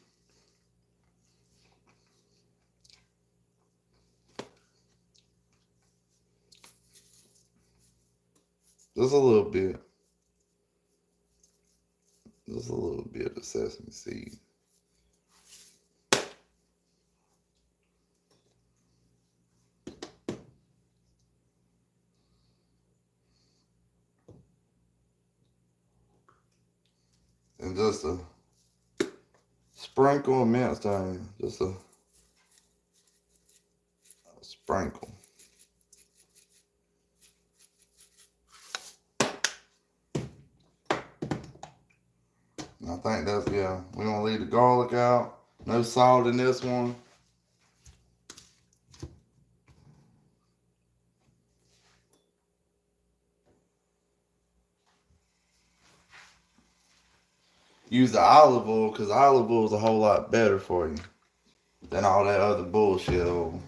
Just a little bit. Just a little bit of sesame seed. And just a sprinkle of minced onion. Just a sprinkle. I think that's, yeah. We're going to leave the garlic out. No salt in this one. Use the olive oil because olive oil is a whole lot better for you than all that other bullshit oil.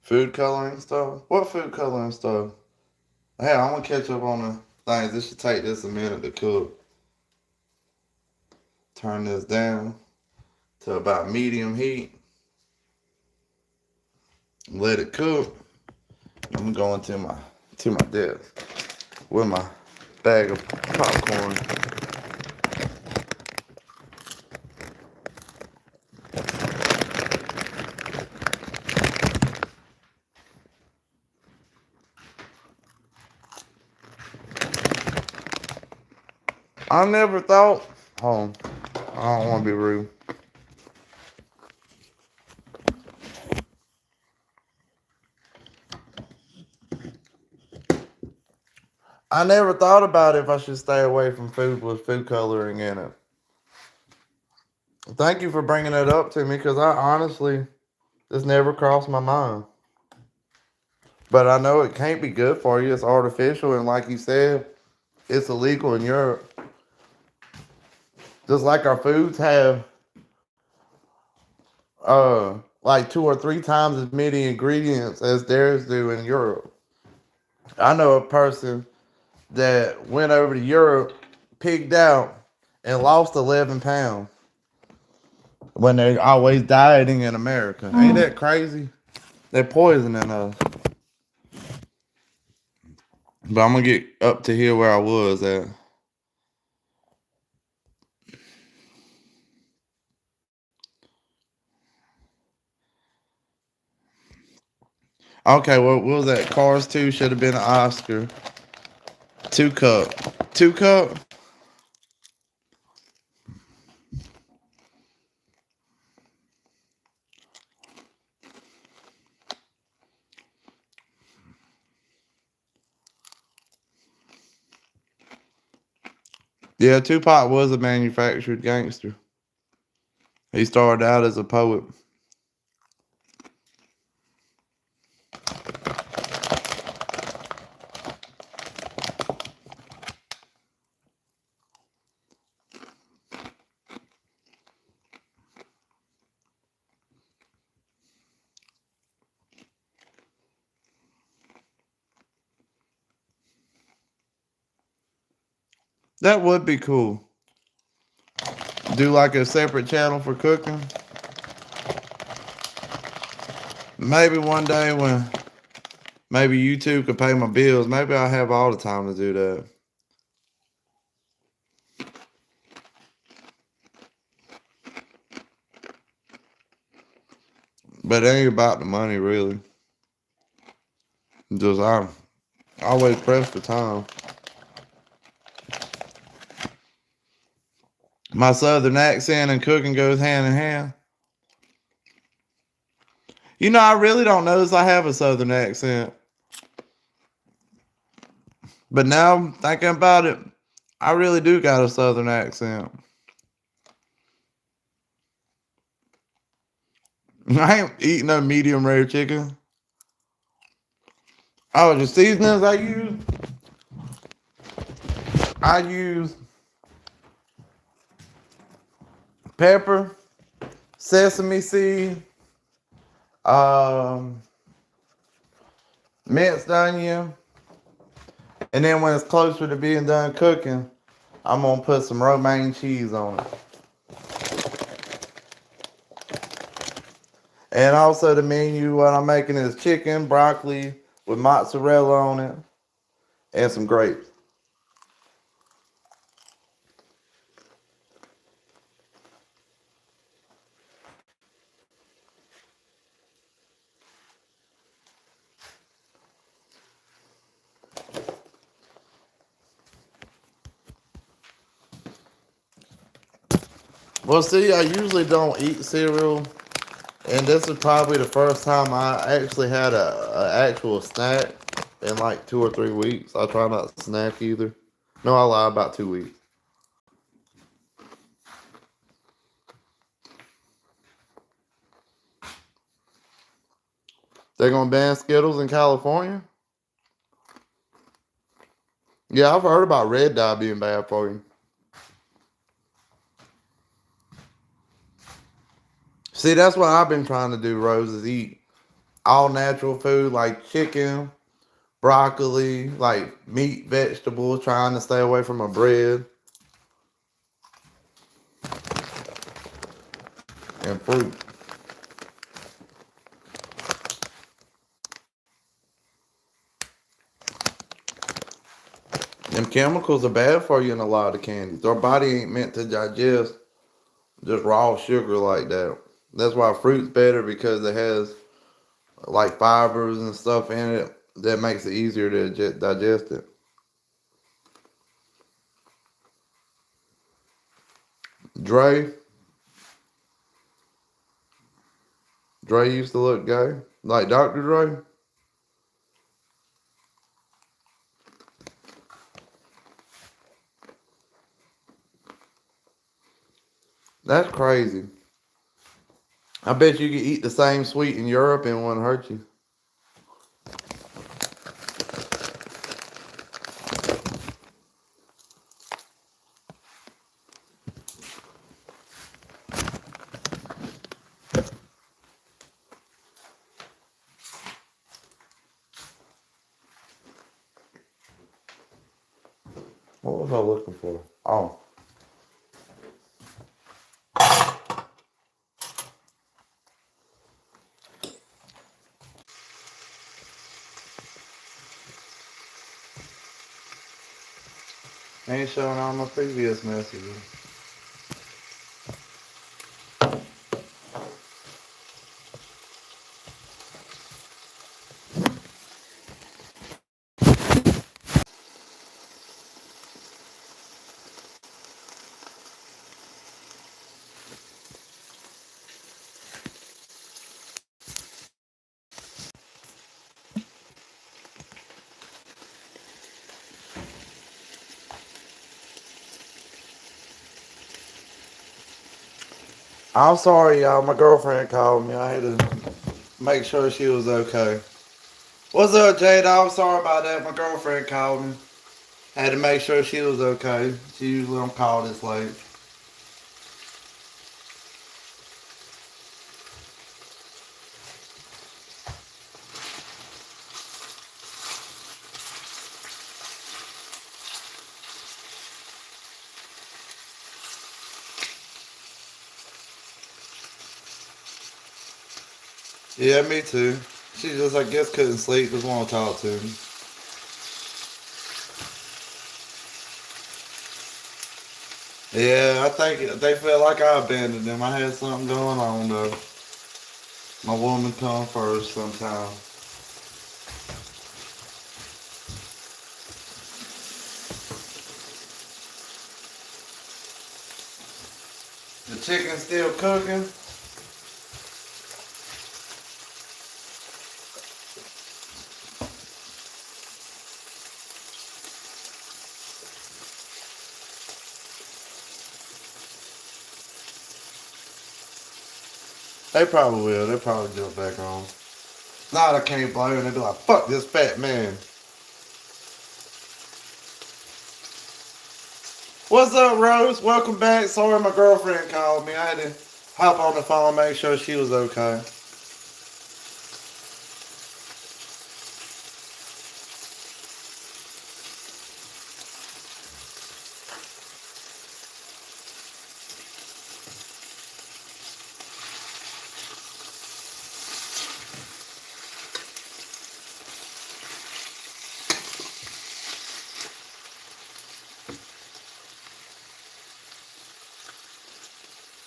Food coloring stuff? What food coloring stuff? Hey, I'm going to catch up on the things. This should take this a minute to cook. Turn this down to about medium heat. Let it cook. I'm going to my desk with my bag of popcorn. I never thought, I don't want to be rude. I never thought about if I should stay away from food with food coloring in it. Thank you for bringing that up to me because I honestly, this never crossed my mind. But I know it can't be good for you. It's artificial, and like you said, it's illegal in Europe. Just like our foods have like 2 or 3 times as many ingredients as theirs do in Europe. I know a person that went over to Europe, pigged out, and lost 11 pounds when they're always dieting in America. Ain't that crazy? They're poisoning us. But I'm gonna get up to here where I was at. Okay, well, what was that? Cars 2 should have been an Oscar. 2 cup. 2 cup? Yeah, Tupac was a manufactured gangster. He started out as a poet. That would be cool. Do like a separate channel for cooking. Maybe one day when maybe YouTube could pay my bills, maybe I'll have all the time to do that. But it ain't about the money, really. Just I'm always pressed for time. My southern accent and cooking goes hand in hand. You know, I really don't notice I have a southern accent. But now I'm thinking about it, I really do got a southern accent. I ain't eating no medium rare chicken. Oh, the seasonings I use pepper, sesame seed, um, minced onion, and then when it's closer to being done cooking, I'm gonna put some romaine cheese on it. And also the menu, what I'm making is chicken, broccoli with mozzarella on it, and some grapes. Well, see, I usually don't eat cereal, and this is probably the first time I actually had a actual snack in like 2 or 3 weeks. I try not to snack either. No, I lie, about 2 weeks. They're gonna ban Skittles in California? Yeah, I've heard about red dye being bad for you. See, that's what I've been trying to do, Rose, is eat all natural food like chicken, broccoli, like meat, vegetables, trying to stay away from a bread and fruit. Them chemicals are bad for you in a lot of candies. Our body ain't meant to digest just raw sugar like that. That's why fruit's better because it has like fibers and stuff in it that makes it easier to digest it. Dre, Dre used to look gay, like Dr. Dre. That's crazy. I bet you could eat the same sweet in Europe and it wouldn't hurt you. What was I looking for? Oh. Ain't showing all my previous messages. I'm sorry, y'all. My girlfriend called me. I had to make sure she was okay. What's up, Jada? I'm sorry about that. My girlfriend called me. I had to make sure she was okay. She usually don't call this late. Yeah, me too. She just, I guess, couldn't sleep. Just want to talk to me. Yeah, I think they feel like I abandoned them. I had something going on though. My woman come first sometimes. The chicken still cooking. They probably will. They probably jump back on. Nah, I can't blame them. They be like, fuck this fat man. What's up, Rose? Welcome back. Sorry my girlfriend called me. I had to hop on the phone, make sure she was okay.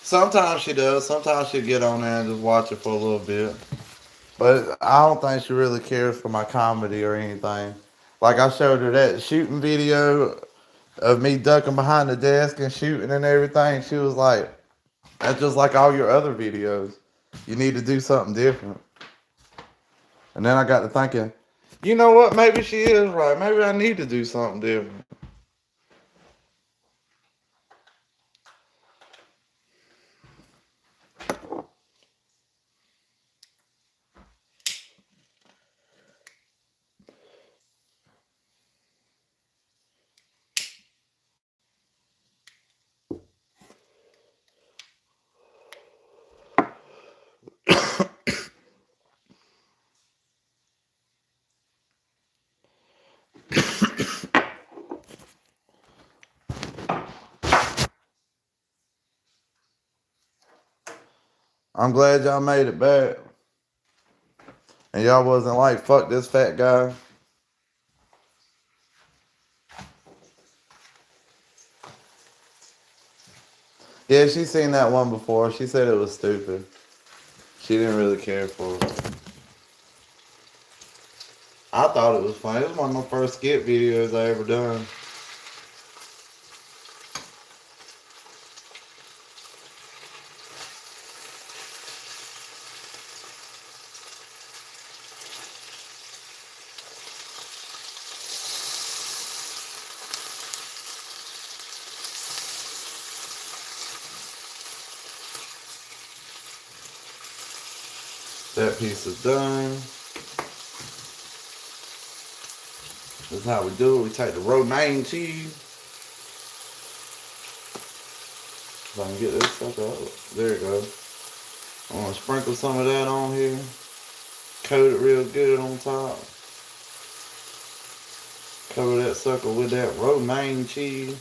Sometimes she does. Sometimes she'll get on there and just watch it for a little bit. But I don't think she really cares for my comedy or anything. Like I showed her that shooting video of me ducking behind the desk and shooting and everything. She was like, that's just like all your other videos. You need to do something different. And then I got to thinking, you know what? Maybe she is right. Maybe I need to do something different. I'm glad y'all made it back. And y'all wasn't like, fuck this fat guy. Yeah, she seen that one before. She said it was stupid. She didn't really care for it. I thought it was funny. It was one of my first skit videos I ever done. That piece is done. That's how we do it. We take the romaine cheese. If I can get this sucker out. There it goes. I'm going to sprinkle some of that on here. Coat it real good on top. Cover that sucker with that romaine cheese.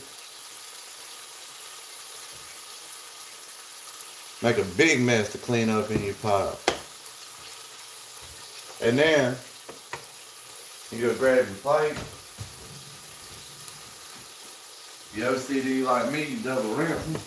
Make a big mess to clean up in your pot. And then you go grab your plate. You OCD like me, you double rinse them.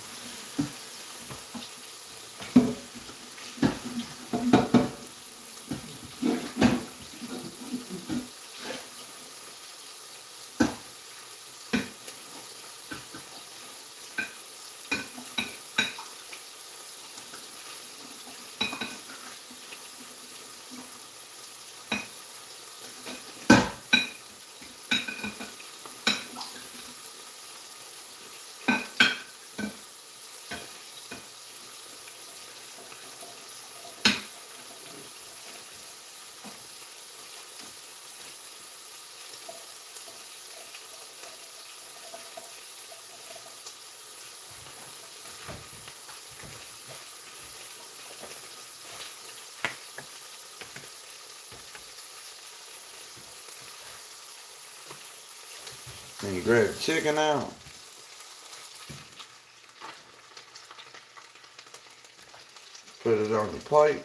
Then you grab the chicken out. Put it on the plate.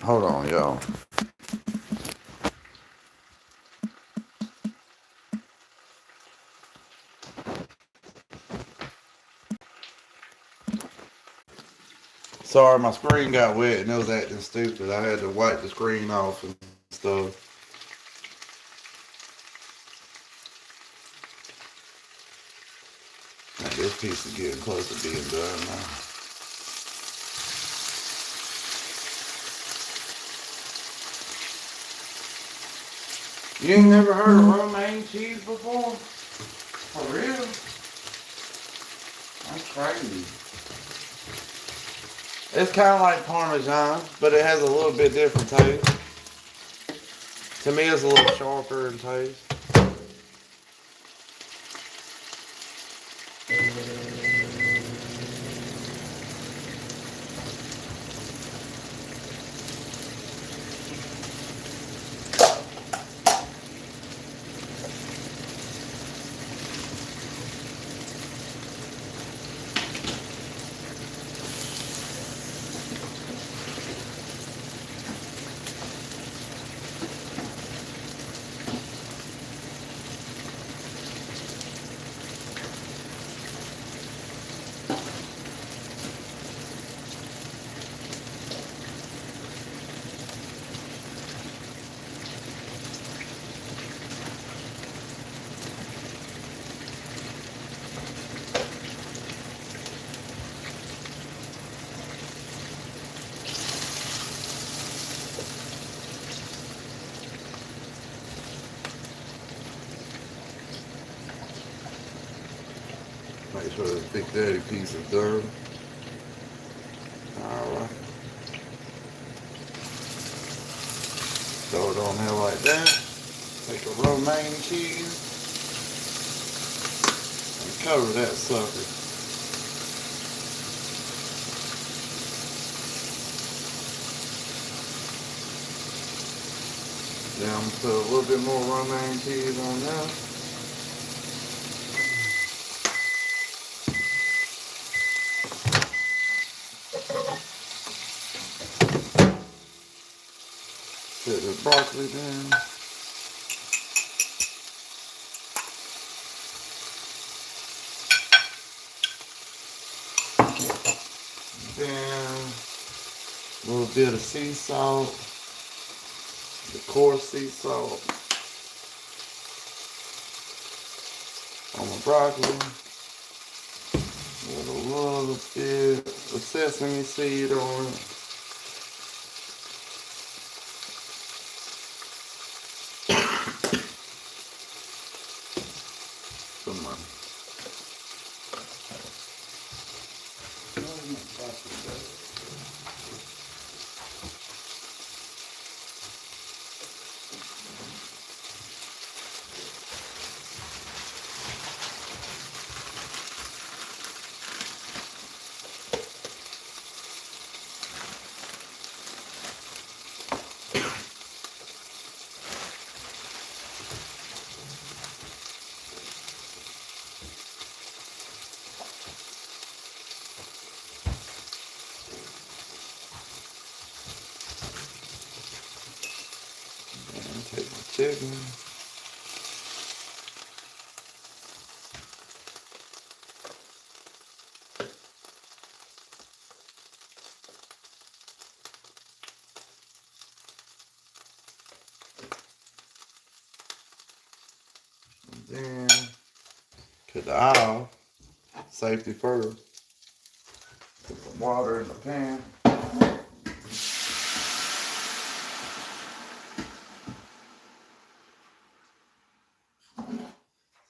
Hold on, y'all. Sorry, my screen got wet and it was acting stupid. I had to wipe the screen off and stuff. This piece is getting close to being done now. You ain't never heard of romaine cheese before? For real? That's crazy. It's kind of like Parmesan, but it has a little bit different taste. To me, it's a little sharper in taste. Make sure this Big Daddy piece is done. Alright. Throw it on there like that. Take a romaine cheese and cover that sucker. Then I'm gonna put a little bit more romaine cheese on there. Put the broccoli down. Then a little bit of sea salt, the coarse sea salt on my broccoli. With a little bit of sesame seed on it. Come on. Take my chicken. And then cut the oil. Safety first. Put some water in the pan.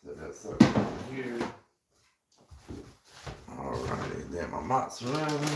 Set that sucker over here. Alrighty, then my mozzarella.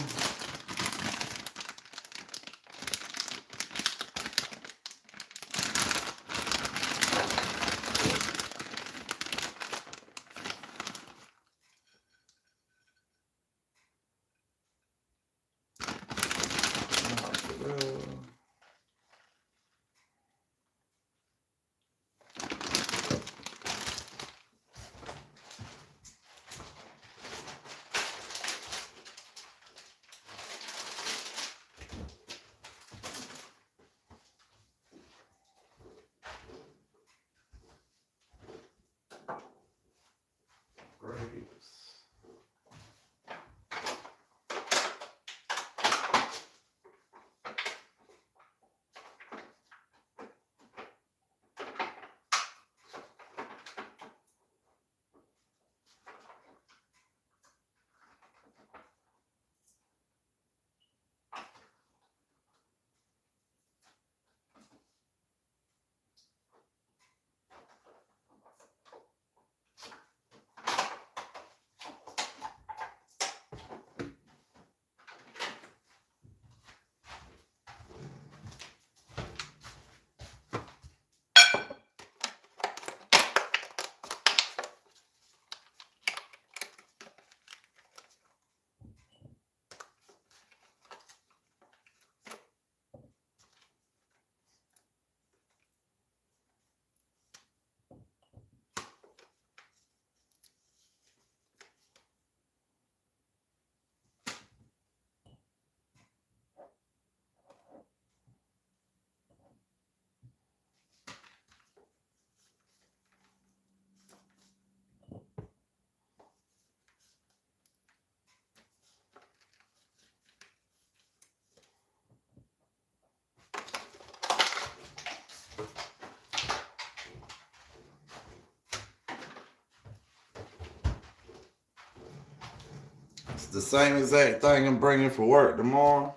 the same exact thing I'm bringing for work tomorrow.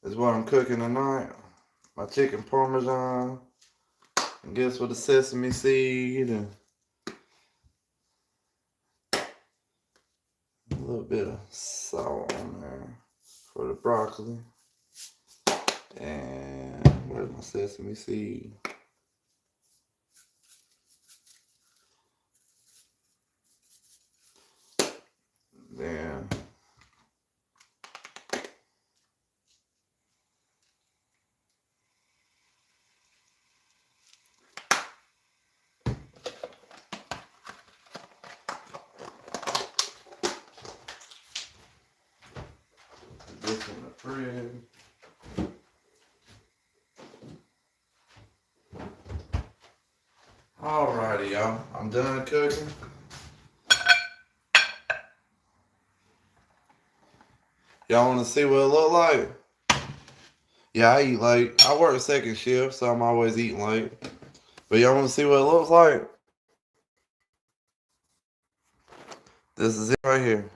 Is what I'm cooking tonight. My chicken parmesan. And guess with the sesame seed and a little bit of salt on there for the broccoli. And where's my sesame seed? Then this in the fridge. Alrighty, y'all. I'm done cooking. Y'all want to see what it look like? Yeah, I eat late. I work second shift, so I'm always eating late. But y'all want to see what it looks like? This is it right here.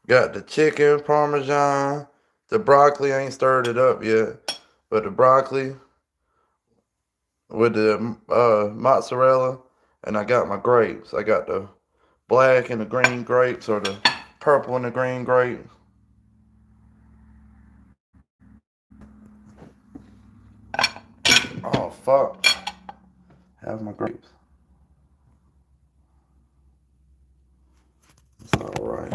Got the chicken parmesan. The broccoli, I ain't stirred it up yet. But the broccoli with the mozzarella. And I got my grapes. I got the black and the green grapes, or the purple and the green grapes. Oh, fuck. Have my grapes. It's alright.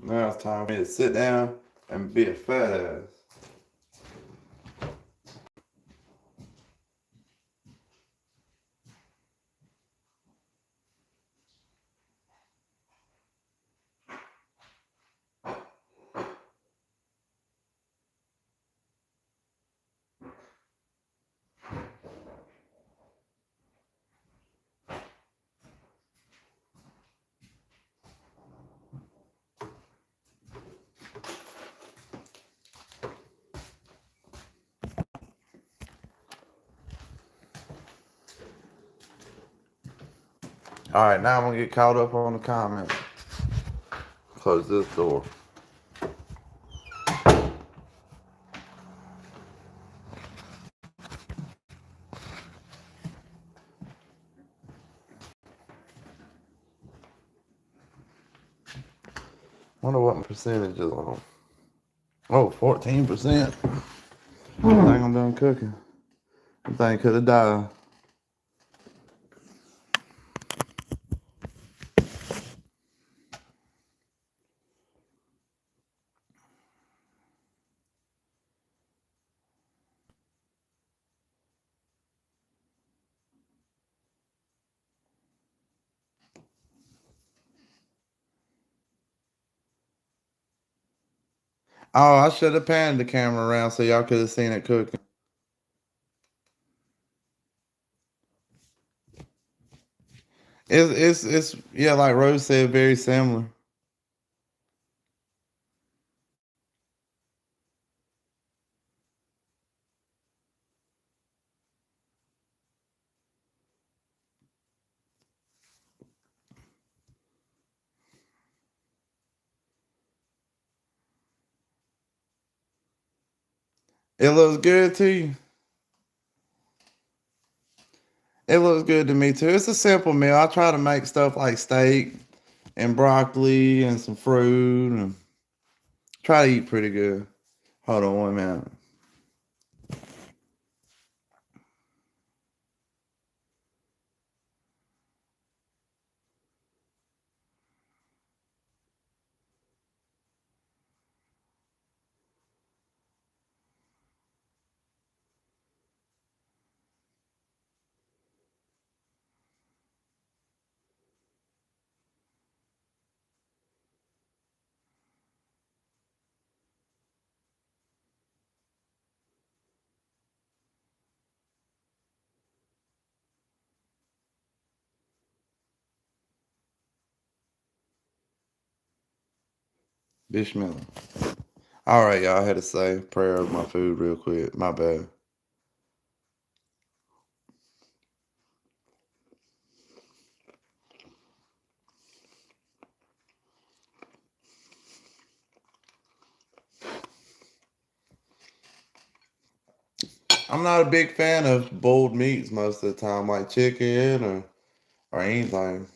Now it's time for me to sit down and be a fat ass. Alright, now I'm gonna get caught up on the comments. Close this door. Wonder what my percentage is on. Oh, 14%. I think I'm done cooking. I think could have died. Oh, I should have panned the camera around so y'all could have seen it cooking. It's yeah, like Rose said, very similar. It looks good to you. It looks good to me too. It's a simple meal. I try to make stuff like steak and broccoli and some fruit and try to eat pretty good. Hold on 1 minute. Bismillah. All right, y'all. I had to say prayer over my food real quick. My bad. I'm not a big fan of boiled meats most of the time, like chicken or anything.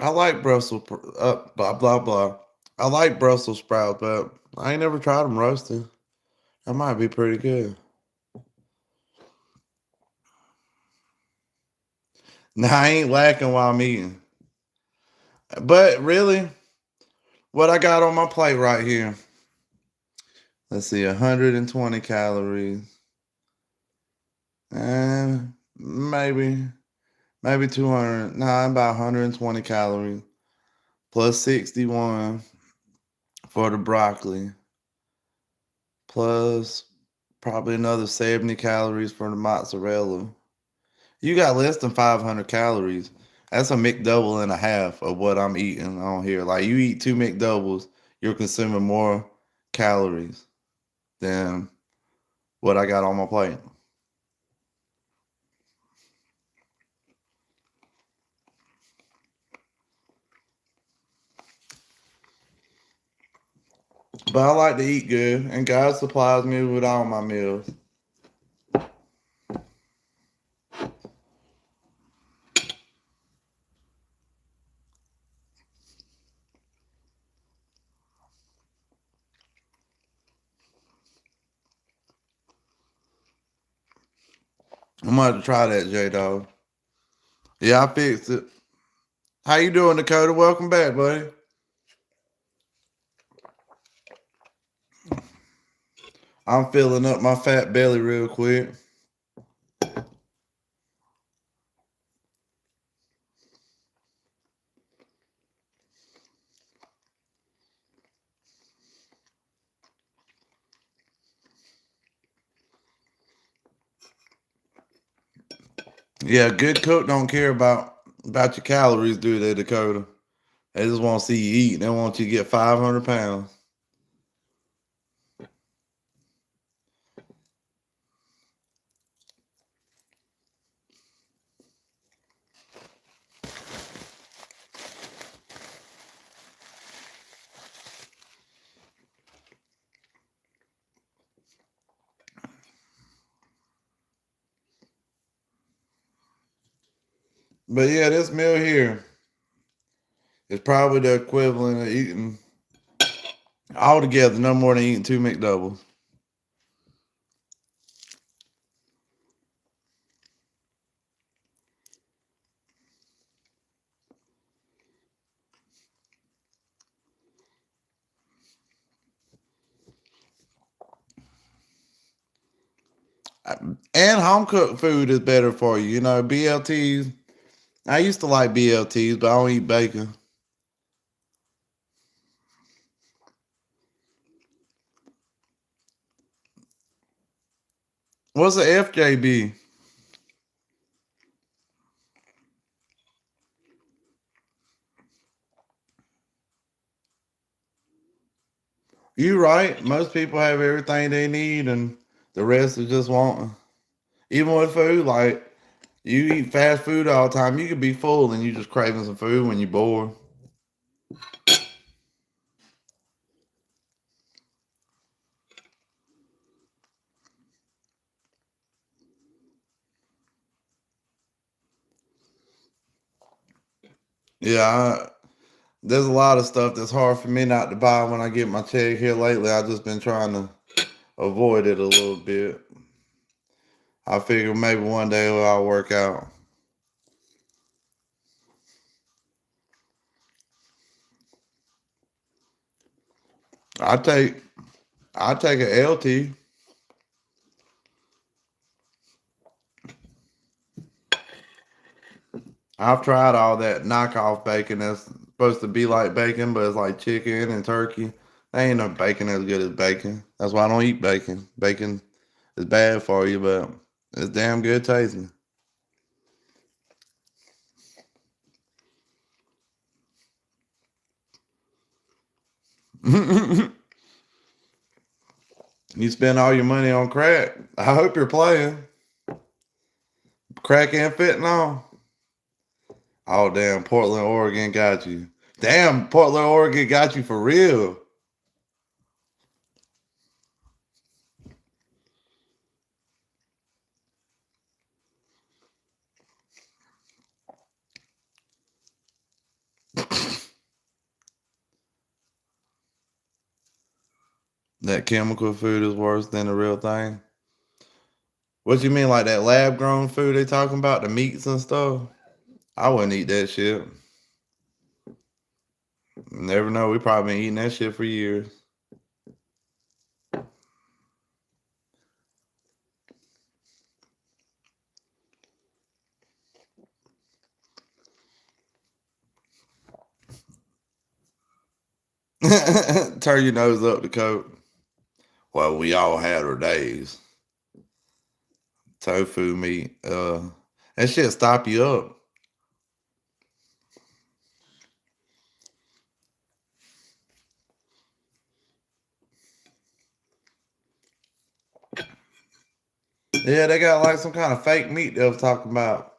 I like blah blah blah. I like Brussels sprouts, but I ain't never tried them roasted. That might be pretty good. Nah, I ain't lacking while I'm eating. But really, what I got on my plate right here. Let's see, 120 calories. And maybe 200. Nah, about 120 calories. Plus 61 for the broccoli. Plus probably another 70 calories for the mozzarella. You got less than 500 calories. That's a McDouble and a half of what I'm eating on here. Like you eat two McDoubles, you're consuming more calories than what I got on my plate. But I like to eat good, and God supplies me with all my meals. I'm gonna have to try that, J Dog. Yeah, I fixed it. How you doing, Dakota? Welcome back, buddy. I'm filling up my fat belly real quick. Yeah, good cook don't care about your calories, do they, Dakota? They just want to see you eat. They want you to get 500 pounds. But yeah, this meal here is probably the equivalent of eating altogether no more than eating two McDoubles. And home cooked food is better for you. You know, BLTs. I used to like BLTs, but I don't eat bacon. What's the FJB? You right. Most people have everything they need, and the rest is just wanting. Even with food, like you eat fast food all the time, you could be full and you just craving some food when you're bored. Yeah, there's a lot of stuff that's hard for me not to buy when I get my check here lately. I've just been trying to avoid it a little bit. I figure maybe one day I'll work out. I take I take a LT. I've tried all that knockoff bacon that's supposed to be like bacon, but it's like chicken and turkey. They ain't no bacon as good as bacon. That's why I don't eat bacon. Bacon is bad for you, but it's damn good tasting. You spend all your money on crack. I hope you're playing crack and fentanyl. Oh damn, Portland, Oregon got you. Damn, Portland, Oregon got you for real. That chemical food is worse than the real thing. What you mean, like that lab grown food they talking about, the meats and stuff? I wouldn't eat that shit. Never know. We probably been eating that shit for years. Turn your nose up the coat. Well, we all had our days. Tofu meat. That shit stop you up. Yeah, they got like some kind of fake meat they was talking about.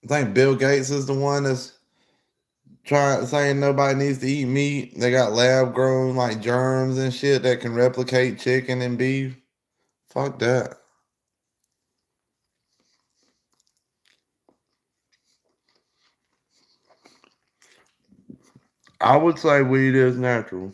I think Bill Gates is the one that's trying saying nobody needs to eat meat. They got lab grown like germs and shit that can replicate chicken and beef. Fuck that. I would say weed is natural.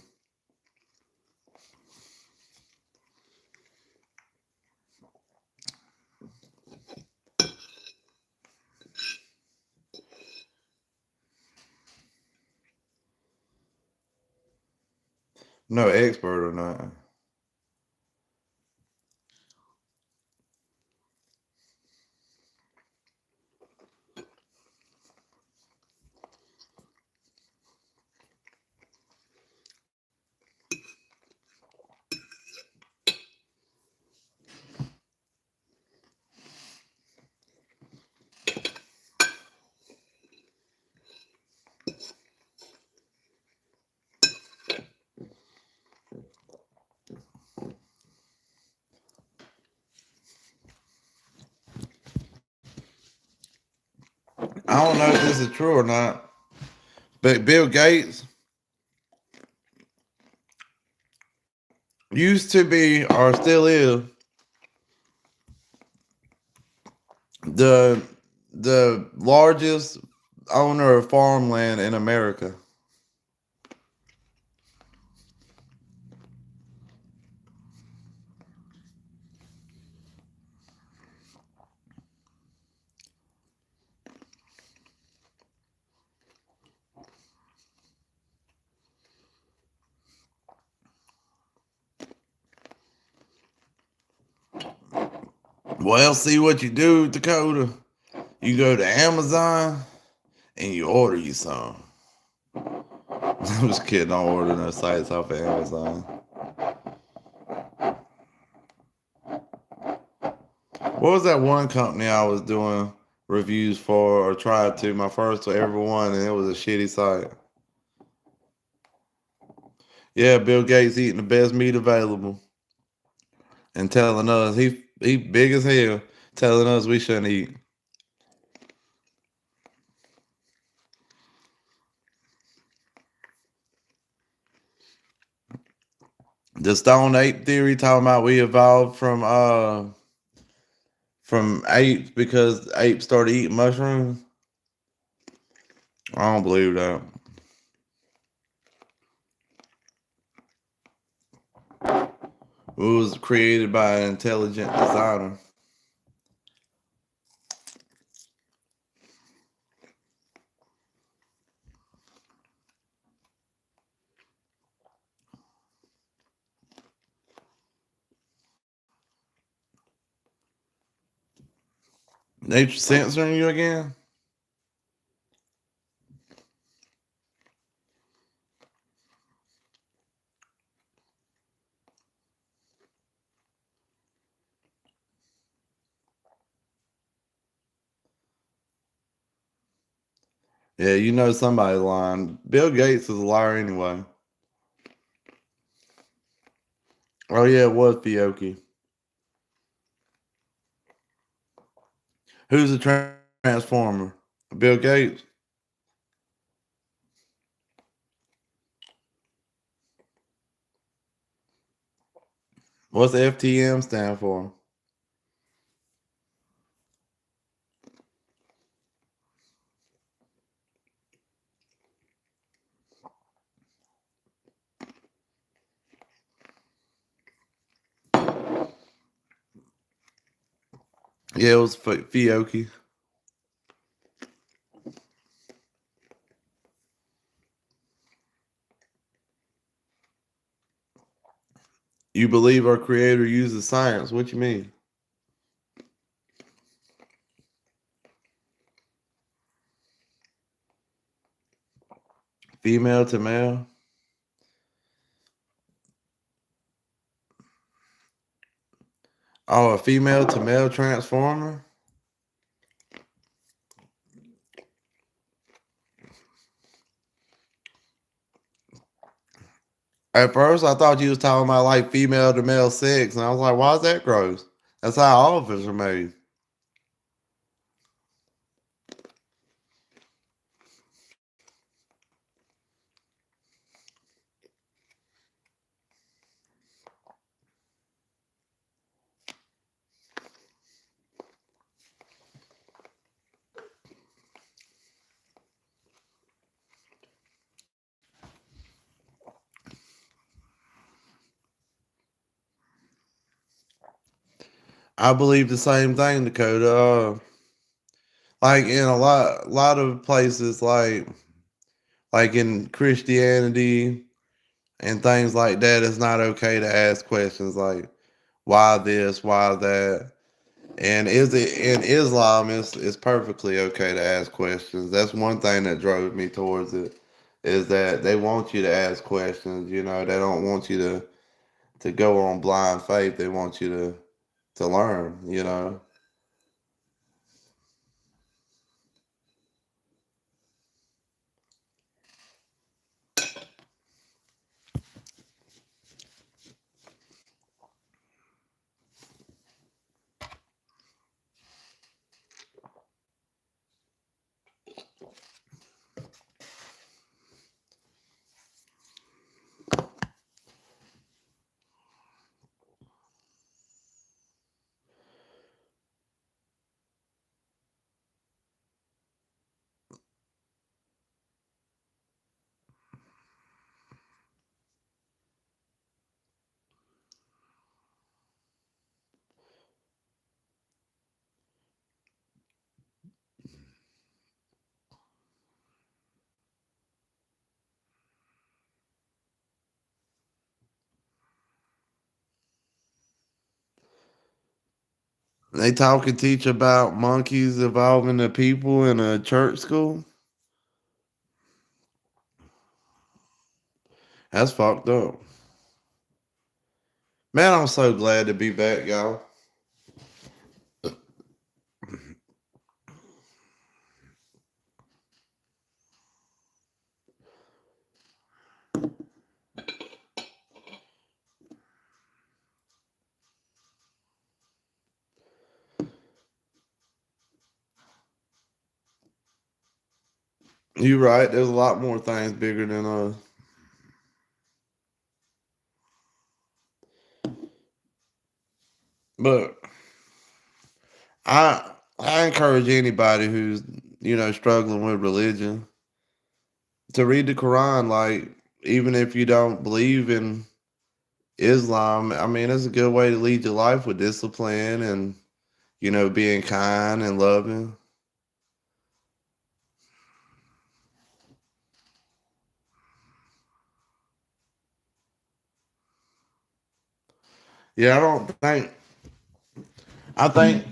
No expert or nothing. I don't know if this is true or not, but Bill Gates used to be or still is the the largest owner of farmland in America. Well, see what you do, Dakota. You go to Amazon and you order you some. I'm just kidding. Don't order no sites off of Amazon. What was that one company I was doing reviews for or tried to? My first to ever one, and it was a shitty site. Yeah, Bill Gates eating the best meat available and telling us he big as hell, telling us we shouldn't eat. The stone ape theory talking about we evolved from apes because apes started eating mushrooms. I don't believe that. It was created by an intelligent designer. Nature censoring you again? Yeah, you know somebody's lying. Bill Gates is a liar anyway. Oh yeah, it was Fiocchi. Who's the transformer? Bill Gates. What's FTM stand for? Yeah, it was Fiocchi. You believe our creator uses science. What you mean? Female to male? Oh, a female to male transformer? At first, I thought you was talking about like female to male sex, and I was like, "Why is that gross?" That's how all of us are made. I believe the same thing, Dakota. Like in a lot of places, like in Christianity and things like that, it's not okay to ask questions like why this, why that. And is it in Islam? It's perfectly okay to ask questions. That's one thing that drove me towards it. Is that they want you to ask questions. You know, they don't want you to go on blind faith. They want you to learn. You know, they talk and teach about monkeys evolving to people in a church school. That's fucked up. Man, I'm so glad to be back, y'all. You right. There's a lot more things bigger than us. But I encourage anybody who's struggling with religion. to read the Quran. Like, even if you don't believe in Islam, I mean, it's a good way to lead your life with discipline and, being kind and loving. Yeah, I think I don't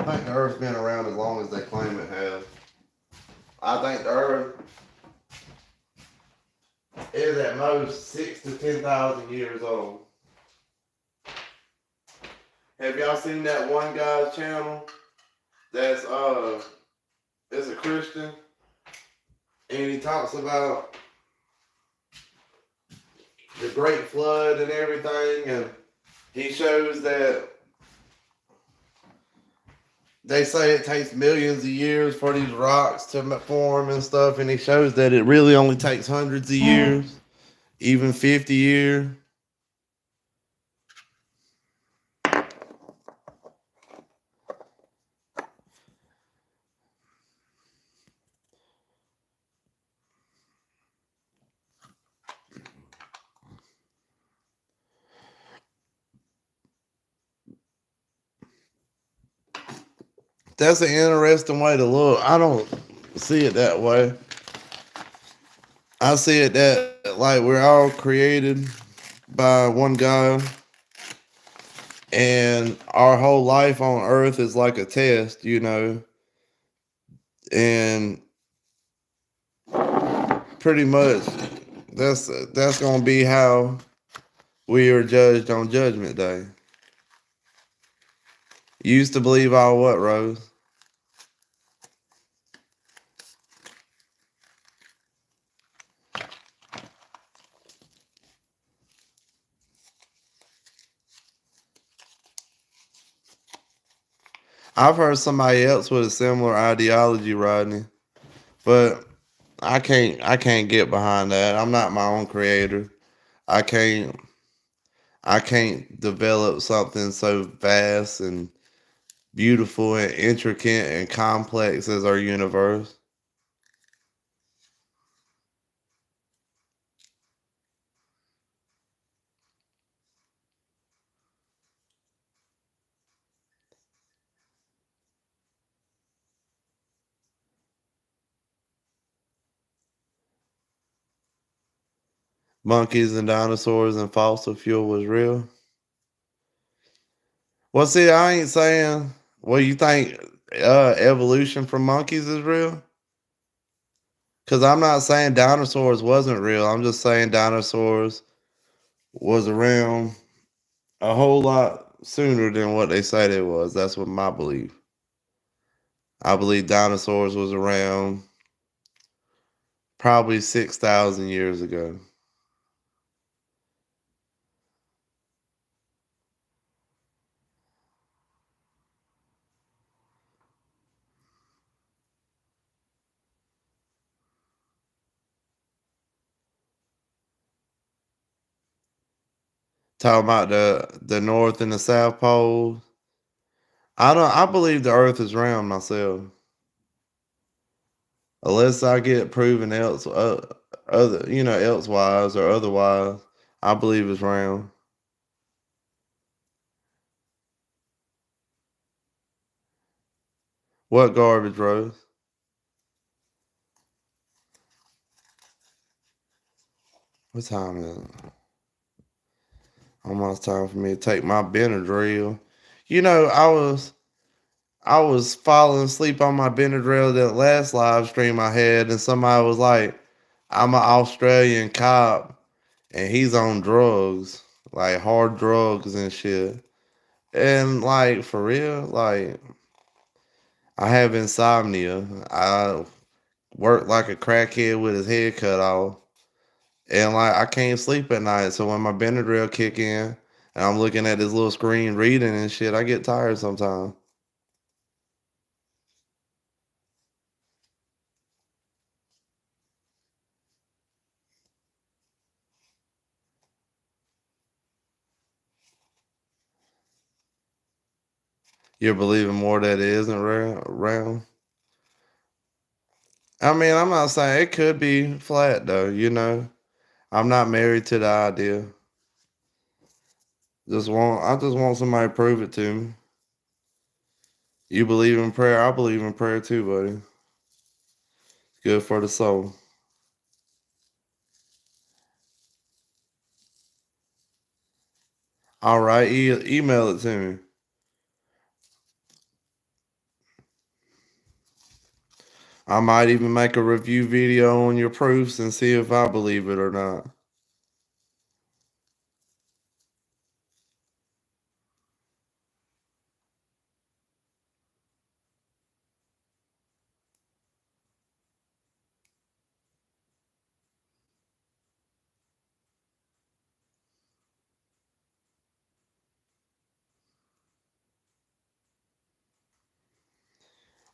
think the Earth's been around as long as they claim it has. I think the Earth is at most 6 to 10,000 years old. Have y'all seen that one guy's channel? That's it's a Christian, and he talks about the Great Flood and everything, and he shows that they say it takes millions of years for these rocks to form and stuff, and he shows that it really only takes hundreds of years, even 50 years. That's an interesting way to look. I don't see it that way. I see it that like we're all created by one guy, and our whole life on Earth is like a test, and pretty much that's gonna be how we are judged on Judgment Day. You used to believe all what, Rose? I've heard somebody else with a similar ideology, Rodney, but I can't get behind that. I'm not my own creator. I can't I can't develop something so vast and beautiful and intricate and complex as our universe. Monkeys and dinosaurs and fossil fuel was real. Well, see, I ain't saying. Well, you think evolution from monkeys is real? Because I'm not saying dinosaurs wasn't real. I'm just saying dinosaurs was around a whole lot sooner than what they say they was. That's what my belief. I believe dinosaurs was around probably 6,000 years ago. Talking about the North and the South Pole. I believe the Earth is round myself, unless I get proven else other elsewise or otherwise. I believe it's round. What garbage, Rose? What time is it? Almost time for me to take my Benadryl. You know, I was falling asleep on my Benadryl that last live stream I had, and somebody was like, "I'm an Australian cop, and he's on drugs, like hard drugs and shit." And like for real, like I have insomnia. I work like a crackhead with his head cut off. And like I can't sleep at night. So when my Benadryl kick in and I'm looking at this little screen reading and shit, I get tired sometimes. You're believing more that it isn't around. I mean, I'm not saying it could be flat though, you know. I'm not married to the idea. I just want somebody to prove it to me. You believe in prayer, I believe in prayer too, buddy. It's good for the soul. All right, email it to me. I might even make a review video on your proofs and see if I believe it or not.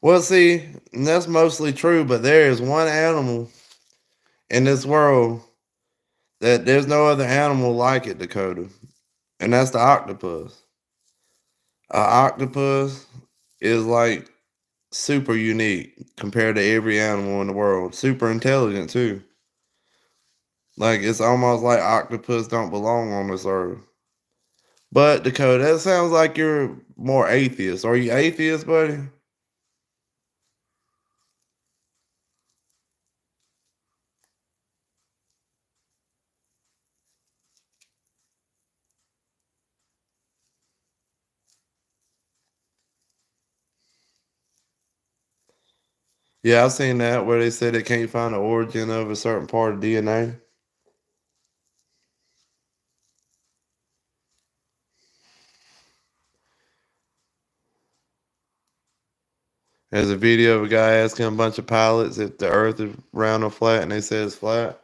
Well, see, and that's mostly true, but there is one animal in this world that there's no other animal like it, Dakota, and that's the octopus. An octopus is like super unique compared to every animal in the world. Super intelligent too. Like it's almost like octopus don't belong on this earth. But Dakota, that sounds like you're more atheist. Are you atheist, buddy? Yeah, I've seen that where they said they can't find the origin of a certain part of DNA. There's a video of a guy asking a bunch of pilots if the Earth is round or flat, and they said it's flat.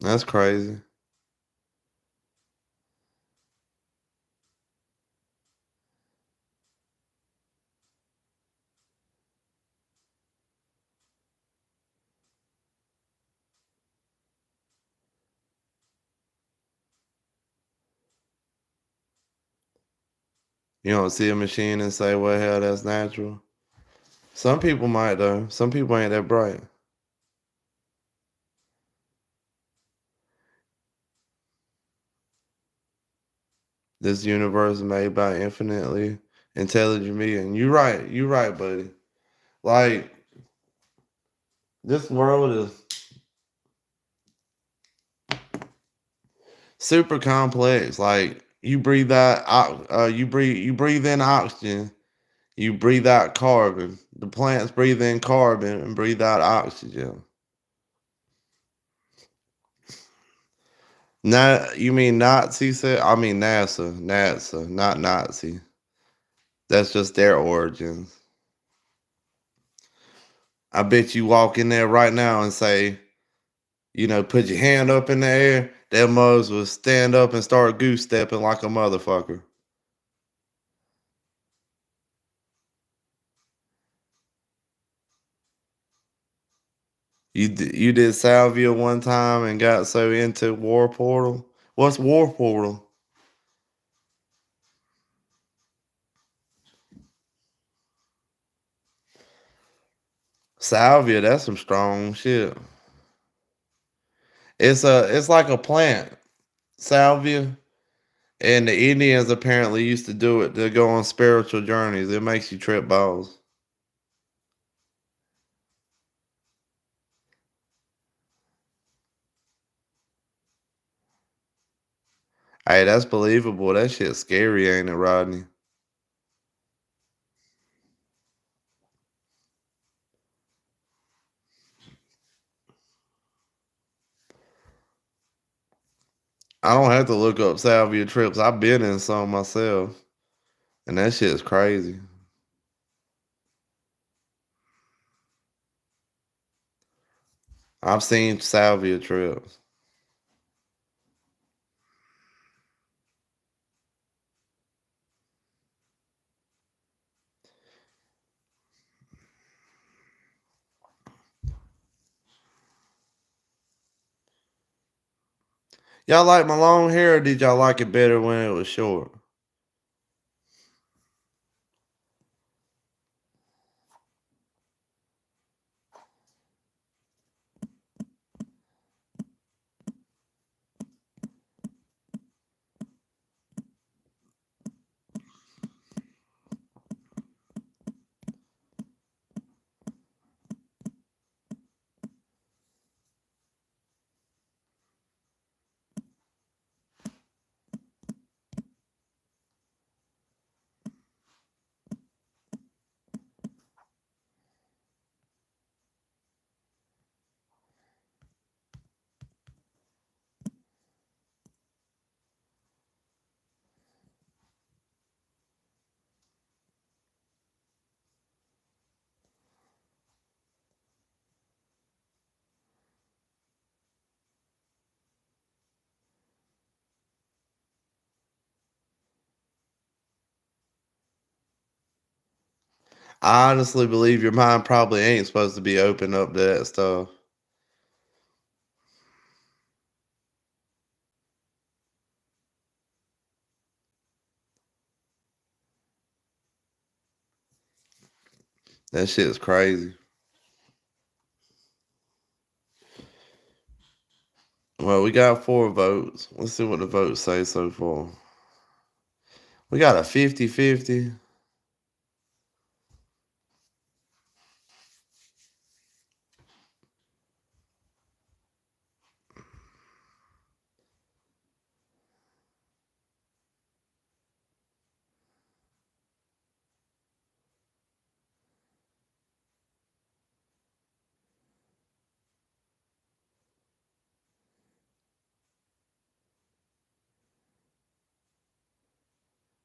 That's crazy. You don't see a machine and say, "Well, hell, that's natural." Some people might though. Some people ain't that bright. This universe is made by infinitely intelligent being. You right. You right, buddy. Like this world is super complex. Like you breathe out, you breathe in oxygen, you breathe out carbon. The plants breathe in carbon and breathe out oxygen. Now you mean Nazi said? I mean NASA, not Nazi. That's just their origins. I bet you walk in there right now and say, put your hand up in the air. That mugs will stand up and start goose stepping like a motherfucker. You did salvia one time and got so into War Portal. What's War Portal? Salvia, that's some strong shit. It's like a plant, salvia, and the Indians apparently used to do it to go on spiritual journeys. It makes you trip balls. Hey, that's believable. That shit's scary, ain't it, Rodney? I don't have to look up salvia trips. I've been in some myself, and that shit's crazy. I've seen salvia trips. Y'all like my long hair, or did y'all like it better when it was short? I honestly believe your mind probably ain't supposed to be open up to that stuff. That shit's crazy. Well, we got 4 votes. Let's see what the votes say so far. We got a 50-50.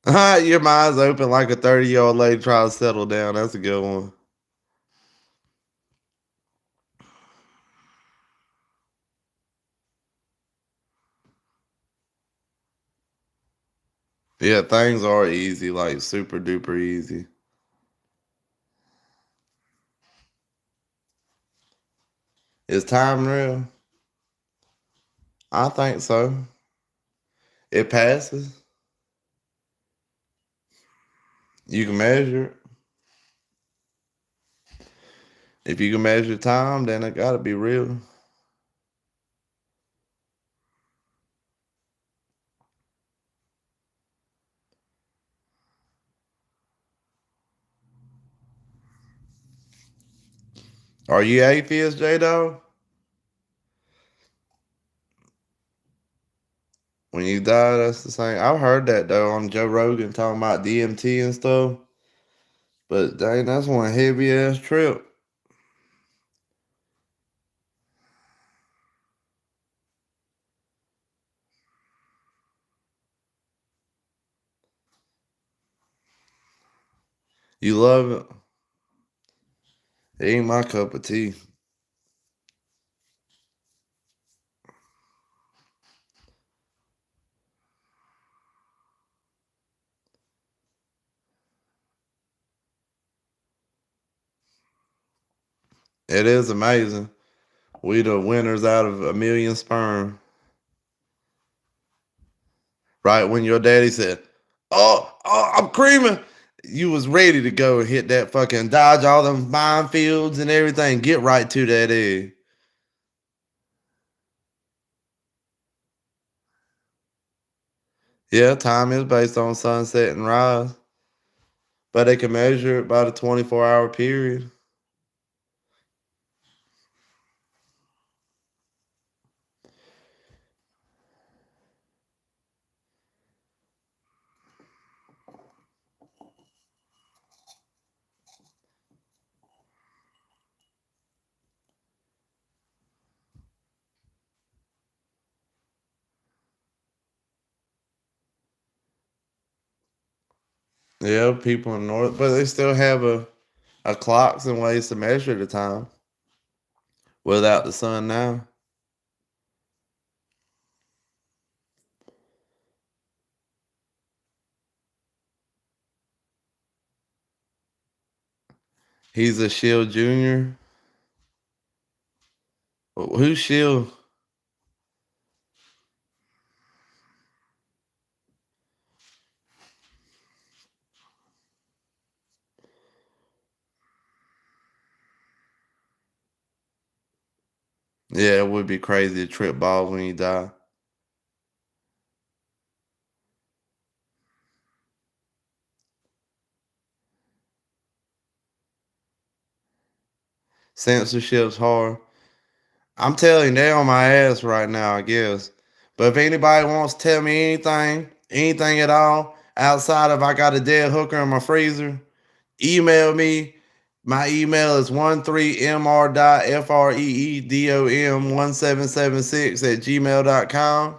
Your mind's open like a 30-year-old lady trying to settle down. That's a good one. Yeah, things are easy, like super duper easy. Is time real? I think so. It passes. You can measure it. If you can measure time, then it gotta be real. Are you atheist, J-Dog? When you die, that's the same. I've heard that though on Joe Rogan talking about DMT and stuff. But dang, that's one heavy ass trip. You love it? It ain't my cup of tea. It is amazing. We the winners out of a million sperm. Right when your daddy said, "Oh, I'm creaming," you was ready to go and hit that fucking dodge all them minefields and everything. Get right to that egg. Yeah, time is based on sunset and rise, but they can measure it by the 24-hour period. Yeah, people in North, but they still have a clocks and ways to measure the time without the sun now. He's a Shield Junior. Who's Shield? Yeah, it would be crazy to trip balls when you die. Censorship's hard. I'm telling you, they on my ass right now, I guess. But if anybody wants to tell me anything at all, outside of I got a dead hooker in my freezer, email me. My email is 13mr.freedom1776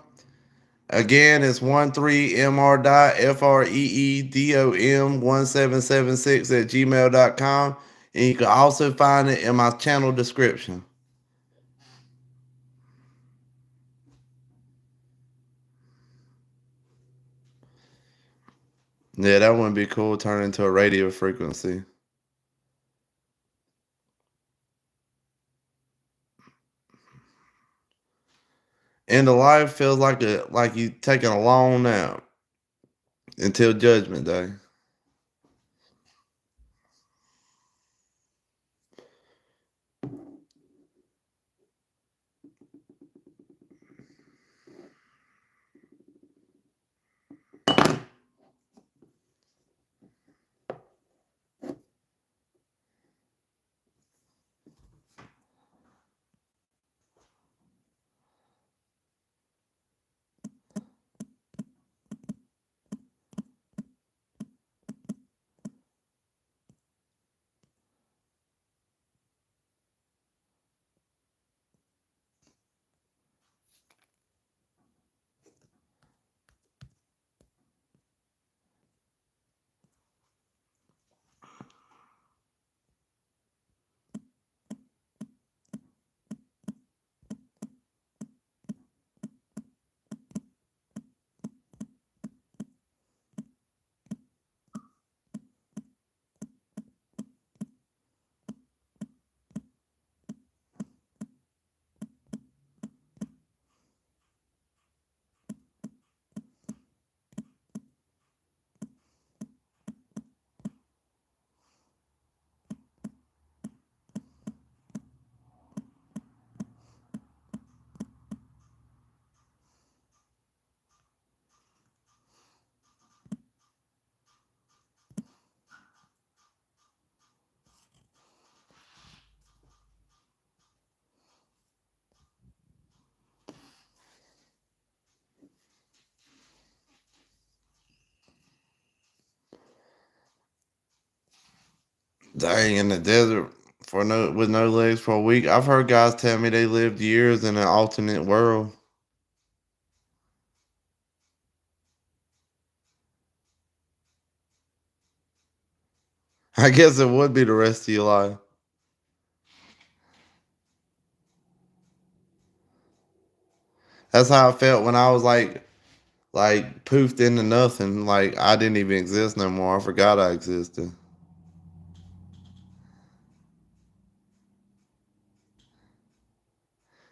Again, it's 13mr.freedom1776 And you can also find it in my channel description. Yeah, that wouldn't be cool. Turn into a radio frequency. End of life feels like you taking a long nap until Judgment Day. Dang, in the desert with no legs for a week. I've heard guys tell me they lived years in an alternate world. I guess it would be the rest of your life. That's how I felt when I was like poofed into nothing. Like I didn't even exist no more. I forgot I existed.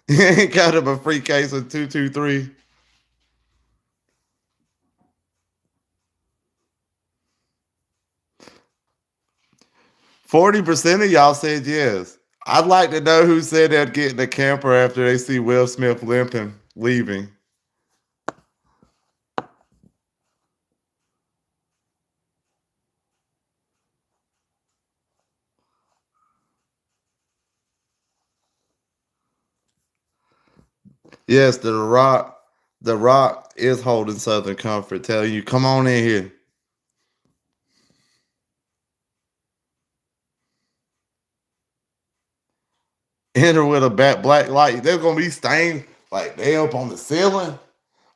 Got him a free case of 223. 40% of y'all said yes. I'd like to know who said they'd get in the camper after they see Will Smith limping, leaving. Yes, the Rock is holding Southern Comfort, telling you, come on in here. Enter with a black light. There's gonna be stains like they up on the ceiling,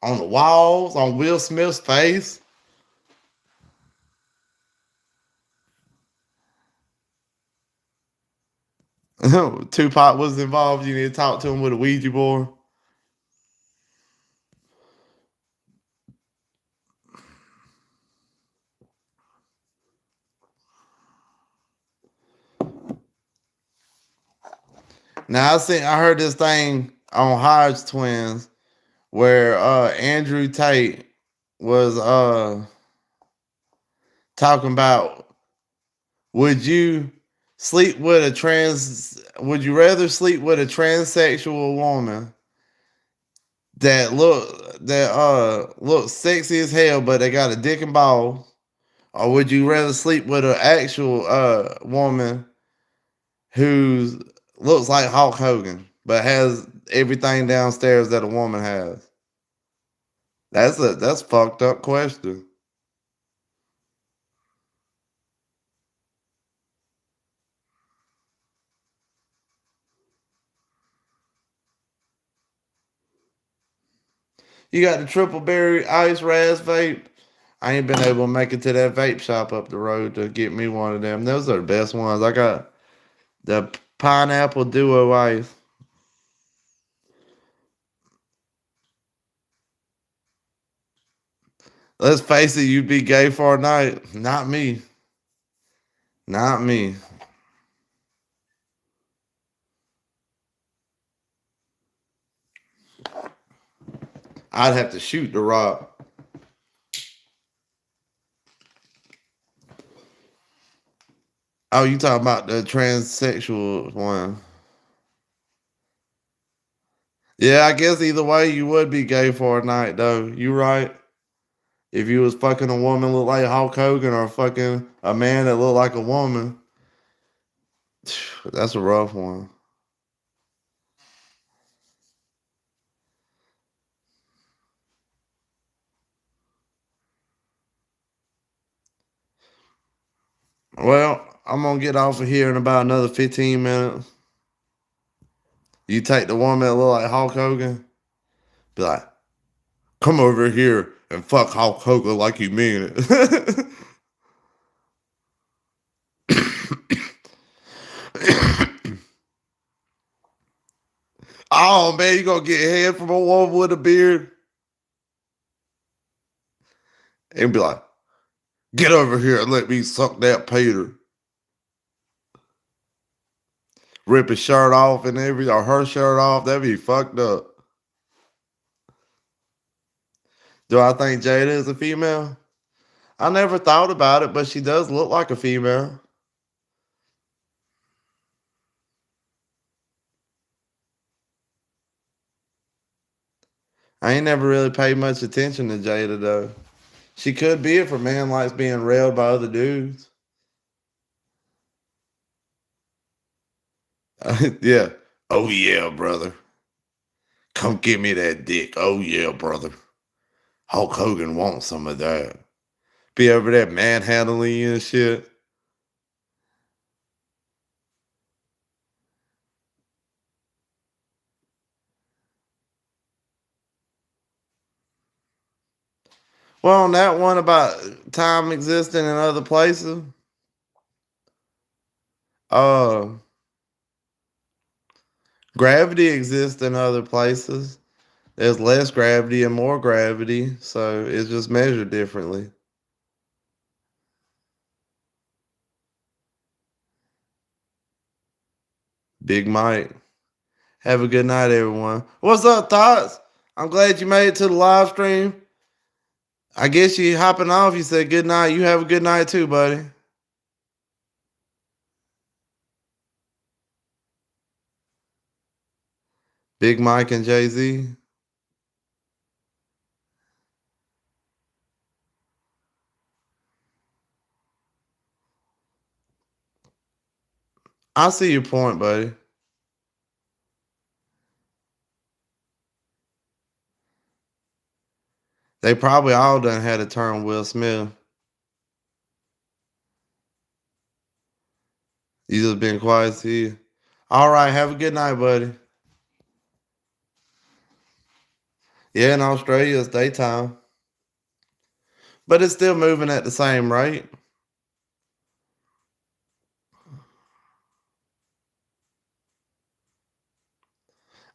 on the walls, on Will Smith's face. Tupac was involved. You need to talk to him with a Ouija board. Now I heard this thing on Hodge Twins where Andrew Tate was talking about would you would you rather sleep with a transsexual woman that looks sexy as hell but they got a dick and balls, or would you rather sleep with an actual woman who looks like Hulk Hogan but has everything downstairs that a woman has? That's fucked up question. You got the triple berry ice raz vape. I ain't been able to make it to that vape shop up the road to get me one of them. Those are the best ones. I got the pineapple duo ice. Let's face it, you'd be gay for a night. Not me. Not me. I'd have to shoot the rock. Oh, you talking about the transsexual one? Yeah, I guess either way you would be gay for a night, though. You right. If you was fucking a woman look like Hulk Hogan or fucking a man that looked like a woman, that's a rough one. Well, I'm gonna get off of here in about another 15 minutes. You take the woman that look like Hulk Hogan, be like, come over here and fuck Hulk Hogan like you mean it. Oh man, you gonna get head from a woman with a beard? And be like, get over here and let me suck that Peter. Rip his shirt off and everything, or her shirt off, that'd be fucked up. Do I think Jada is a female? I never thought about it, but she does look like a female. I ain't never really paid much attention to Jada though. She could be if a man likes being railed by other dudes. Yeah. Oh yeah, brother. Come give me that dick. Oh yeah, brother. Hulk Hogan wants some of that. Be over there manhandling you and shit. Well, on that one about time existing in other places, uh, gravity exists in other places. There's less gravity and more gravity, so it's just measured differently. Big Mike. Have a good night, everyone. What's up, Thoughts? I'm glad you made it to the live stream. I guess you hopping off. You said good night. You have a good night too, buddy. Big Mike and Jay-Z. I see your point, buddy. They probably all done had to turn Will Smith. You just been quiet, see. All right, have a good night, buddy. Yeah, in Australia it's daytime. But it's still moving at the same rate.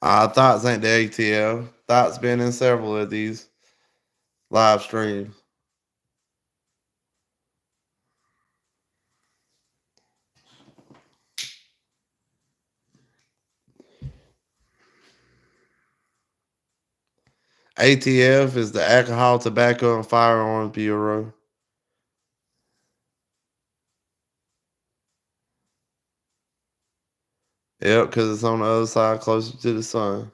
Thoughts ain't the ATL. Thoughts been in several of these live streams. ATF is the Alcohol, Tobacco, and Firearms Bureau. Yep, because it's on the other side, closer to the sun.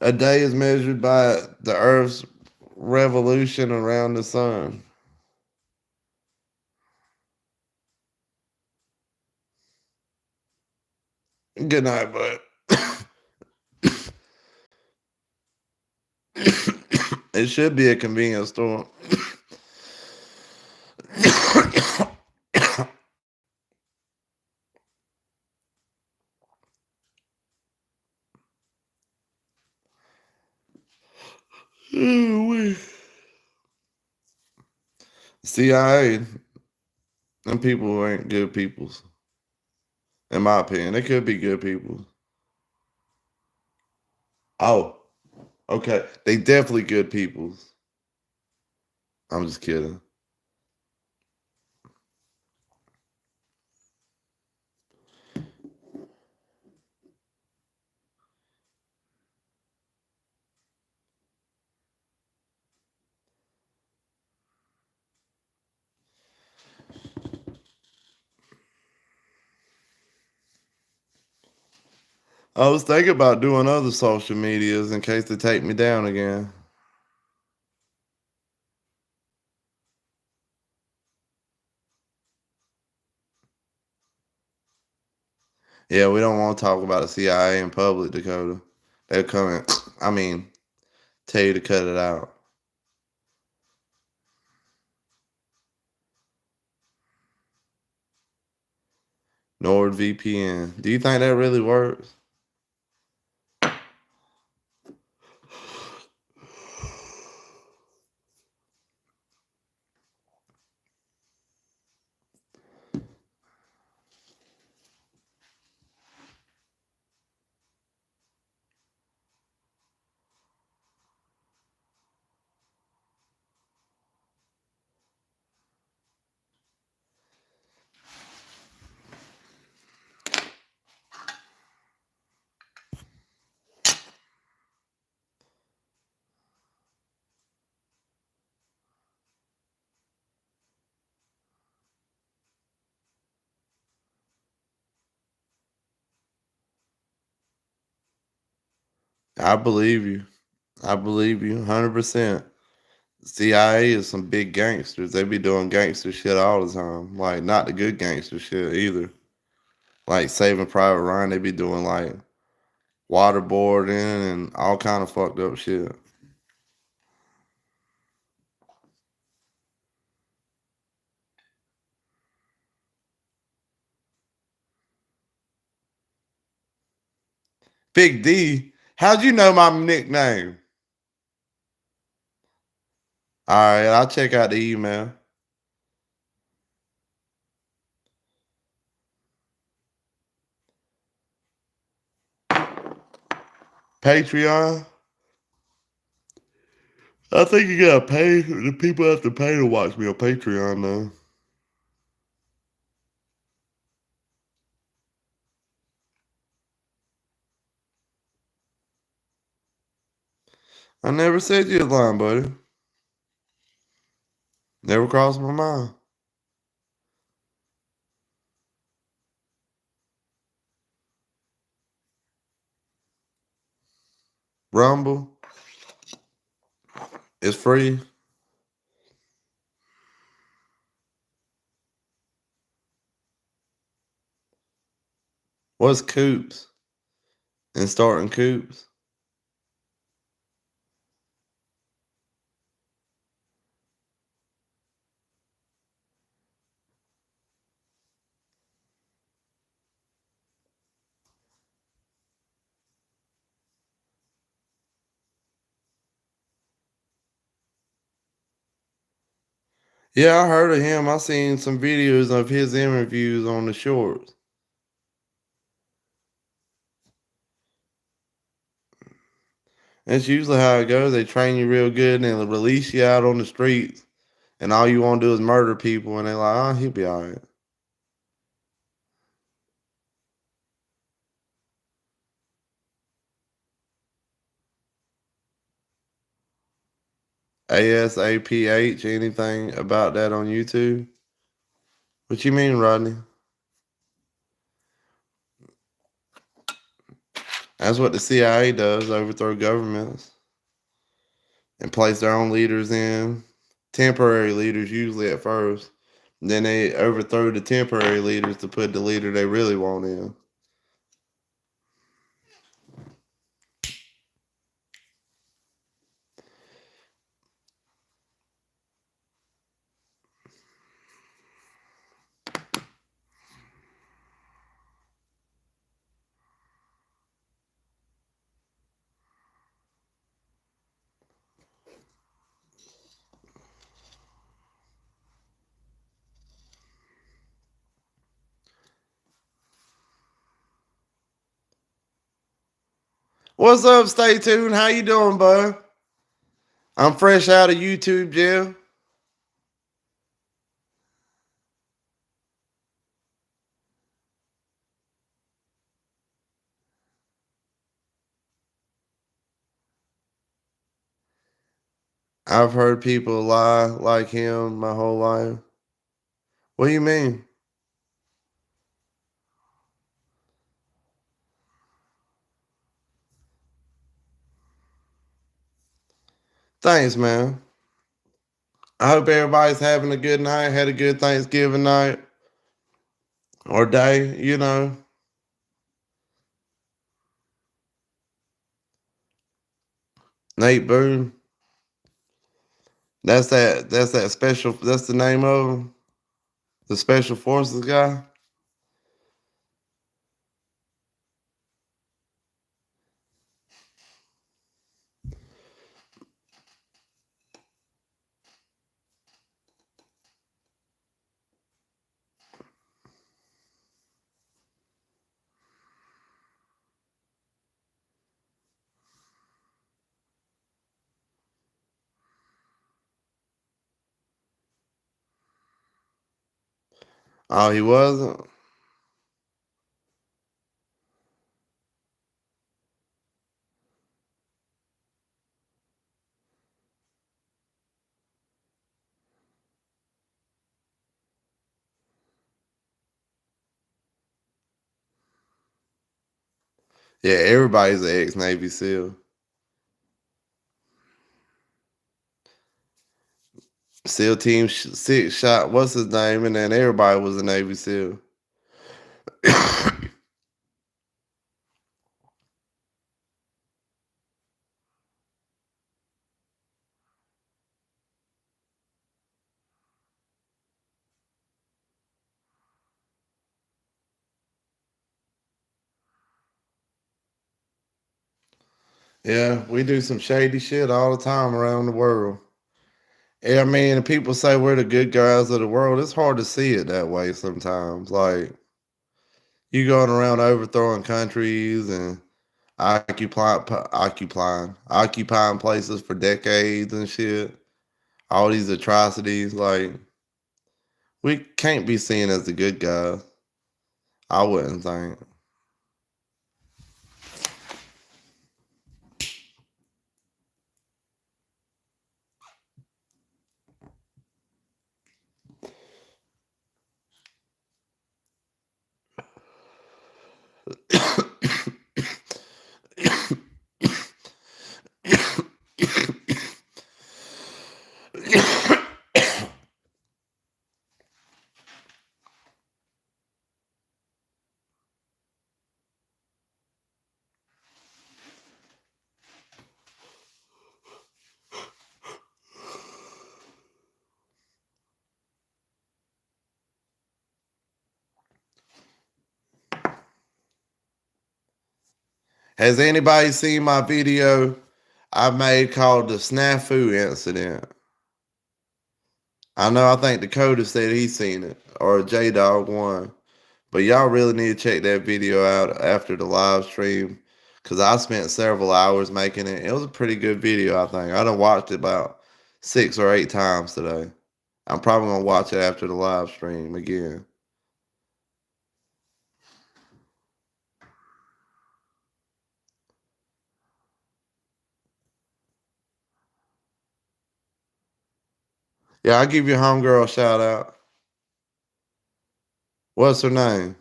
A day is measured by the Earth's revolution around the sun. Good night, bud. It should be a convenience store. CIA, them people ain't good peoples. In my opinion, they could be good people. Oh, okay. They definitely good peoples. I'm just kidding. I was thinking about doing other social medias in case they take me down again. Yeah, we don't want to talk about the CIA in public, Dakota. They'll come in, I mean, tell you to cut it out. NordVPN. Do you think that really works? I believe you. I believe you 100%. CIA is some big gangsters. They be doing gangster shit all the time. Like, not the good gangster shit either. Like, Saving Private Ryan, they be doing, like, waterboarding and all kind of fucked up shit. Big D, how'd you know my nickname? All right, I'll check out the email. Patreon? I think you gotta pay. The people have to pay to watch me on Patreon now. I never said you was lying, buddy. Never crossed my mind. Rumble is free. What's coops? And starting coops? Yeah, I heard of him. I seen some videos of his interviews on the shorts. That's usually how it goes. They train you real good and they release you out on the streets, and all you want to do is murder people, and they're like, oh, he'll be all right. ASAPH, anything about that on YouTube? What you mean, Rodney? That's what the CIA does, overthrow governments and place their own leaders in. Temporary leaders, usually at first. Then they overthrow the temporary leaders to put the leader they really want in. What's up, Stay Tuned? How you doing, bud? I'm fresh out of YouTube jail. I've heard people lie like him my whole life. What do you mean? Thanks, man. I hope everybody's having a good night, had a good Thanksgiving night or day, you know. Nate Boone. That's that special, that's the name of him. The special forces guy. Oh, he wasn't? Yeah, everybody's an ex-Navy SEAL. SEAL Team 6 shot, what's his name? And then everybody was a Navy SEAL. Yeah, we do some shady shit all the time around the world. Yeah, I mean, people say we're the good guys of the world. It's hard to see it that way sometimes. Like, you going around overthrowing countries and occupying places for decades and shit. All these atrocities, like, we can't be seen as the good guys. I wouldn't think. Has anybody seen my video I made called the Snafu Incident? I know, I think Dakota said he's seen it, or J Dog one. But y'all really need to check that video out after the live stream, because I spent several hours making it. It was a pretty good video, I think. I done watched it about 6 or 8 times today. I'm probably gonna watch it after the live stream again. Yeah, I'll give your homegirl a shout out. What's her name?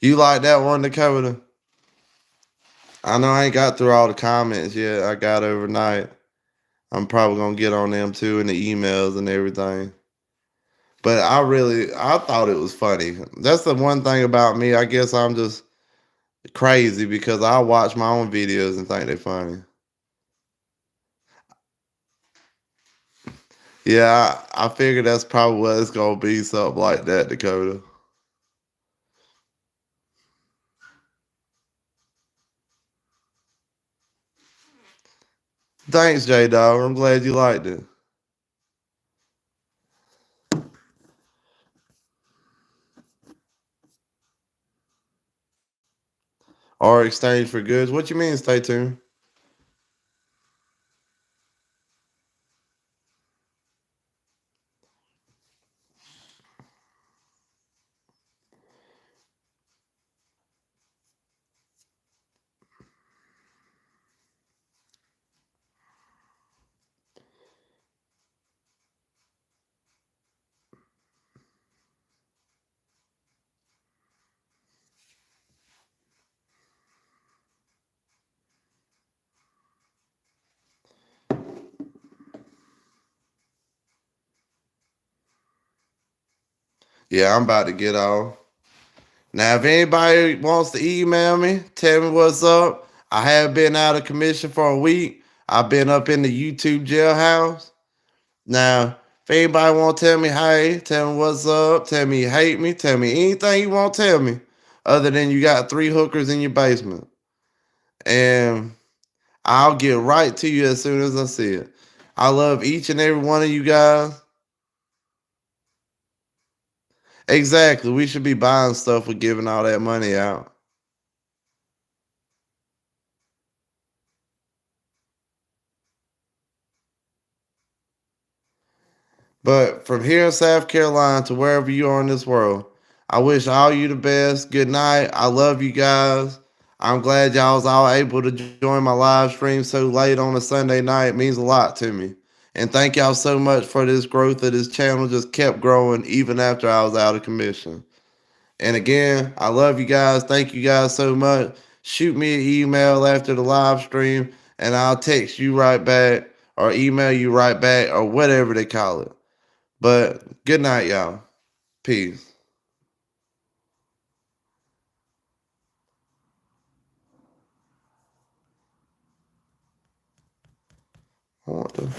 You like that one, Dakota? I know I ain't got through all the comments yet. I got overnight. I'm probably gonna get on them too in the emails and everything. But I thought it was funny. That's the one thing about me. I guess I'm just crazy because I watch my own videos and think they're funny. Yeah, I figured that's probably what it's gonna be, something like that, Dakota. Thanks, J Dog. I'm glad you liked it. Or exchange for goods. What you mean? Stay tuned. Yeah, I'm about to get off. Now, if anybody wants to email me, tell me what's up. I have been out of commission for a week. I've been up in the YouTube jailhouse. Now, if anybody want to tell me hey, tell me what's up, tell me you hate me, tell me anything you want to tell me, other than you got 3 hookers in your basement. And I'll get right to you as soon as I see it. I love each and every one of you guys. Exactly. We should be buying stuff with giving all that money out. But from here in South Carolina to wherever you are in this world, I wish all you the best. Good night. I love you guys. I'm glad y'all was all able to join my live stream so late on a Sunday night. It means a lot to me. And thank y'all so much for this growth of this channel. Just kept growing even after I was out of commission. And again, I love you guys. Thank you guys so much. Shoot me an email after the live stream and I'll text you right back or email you right back or whatever they call it. But good night, y'all. Peace. What the?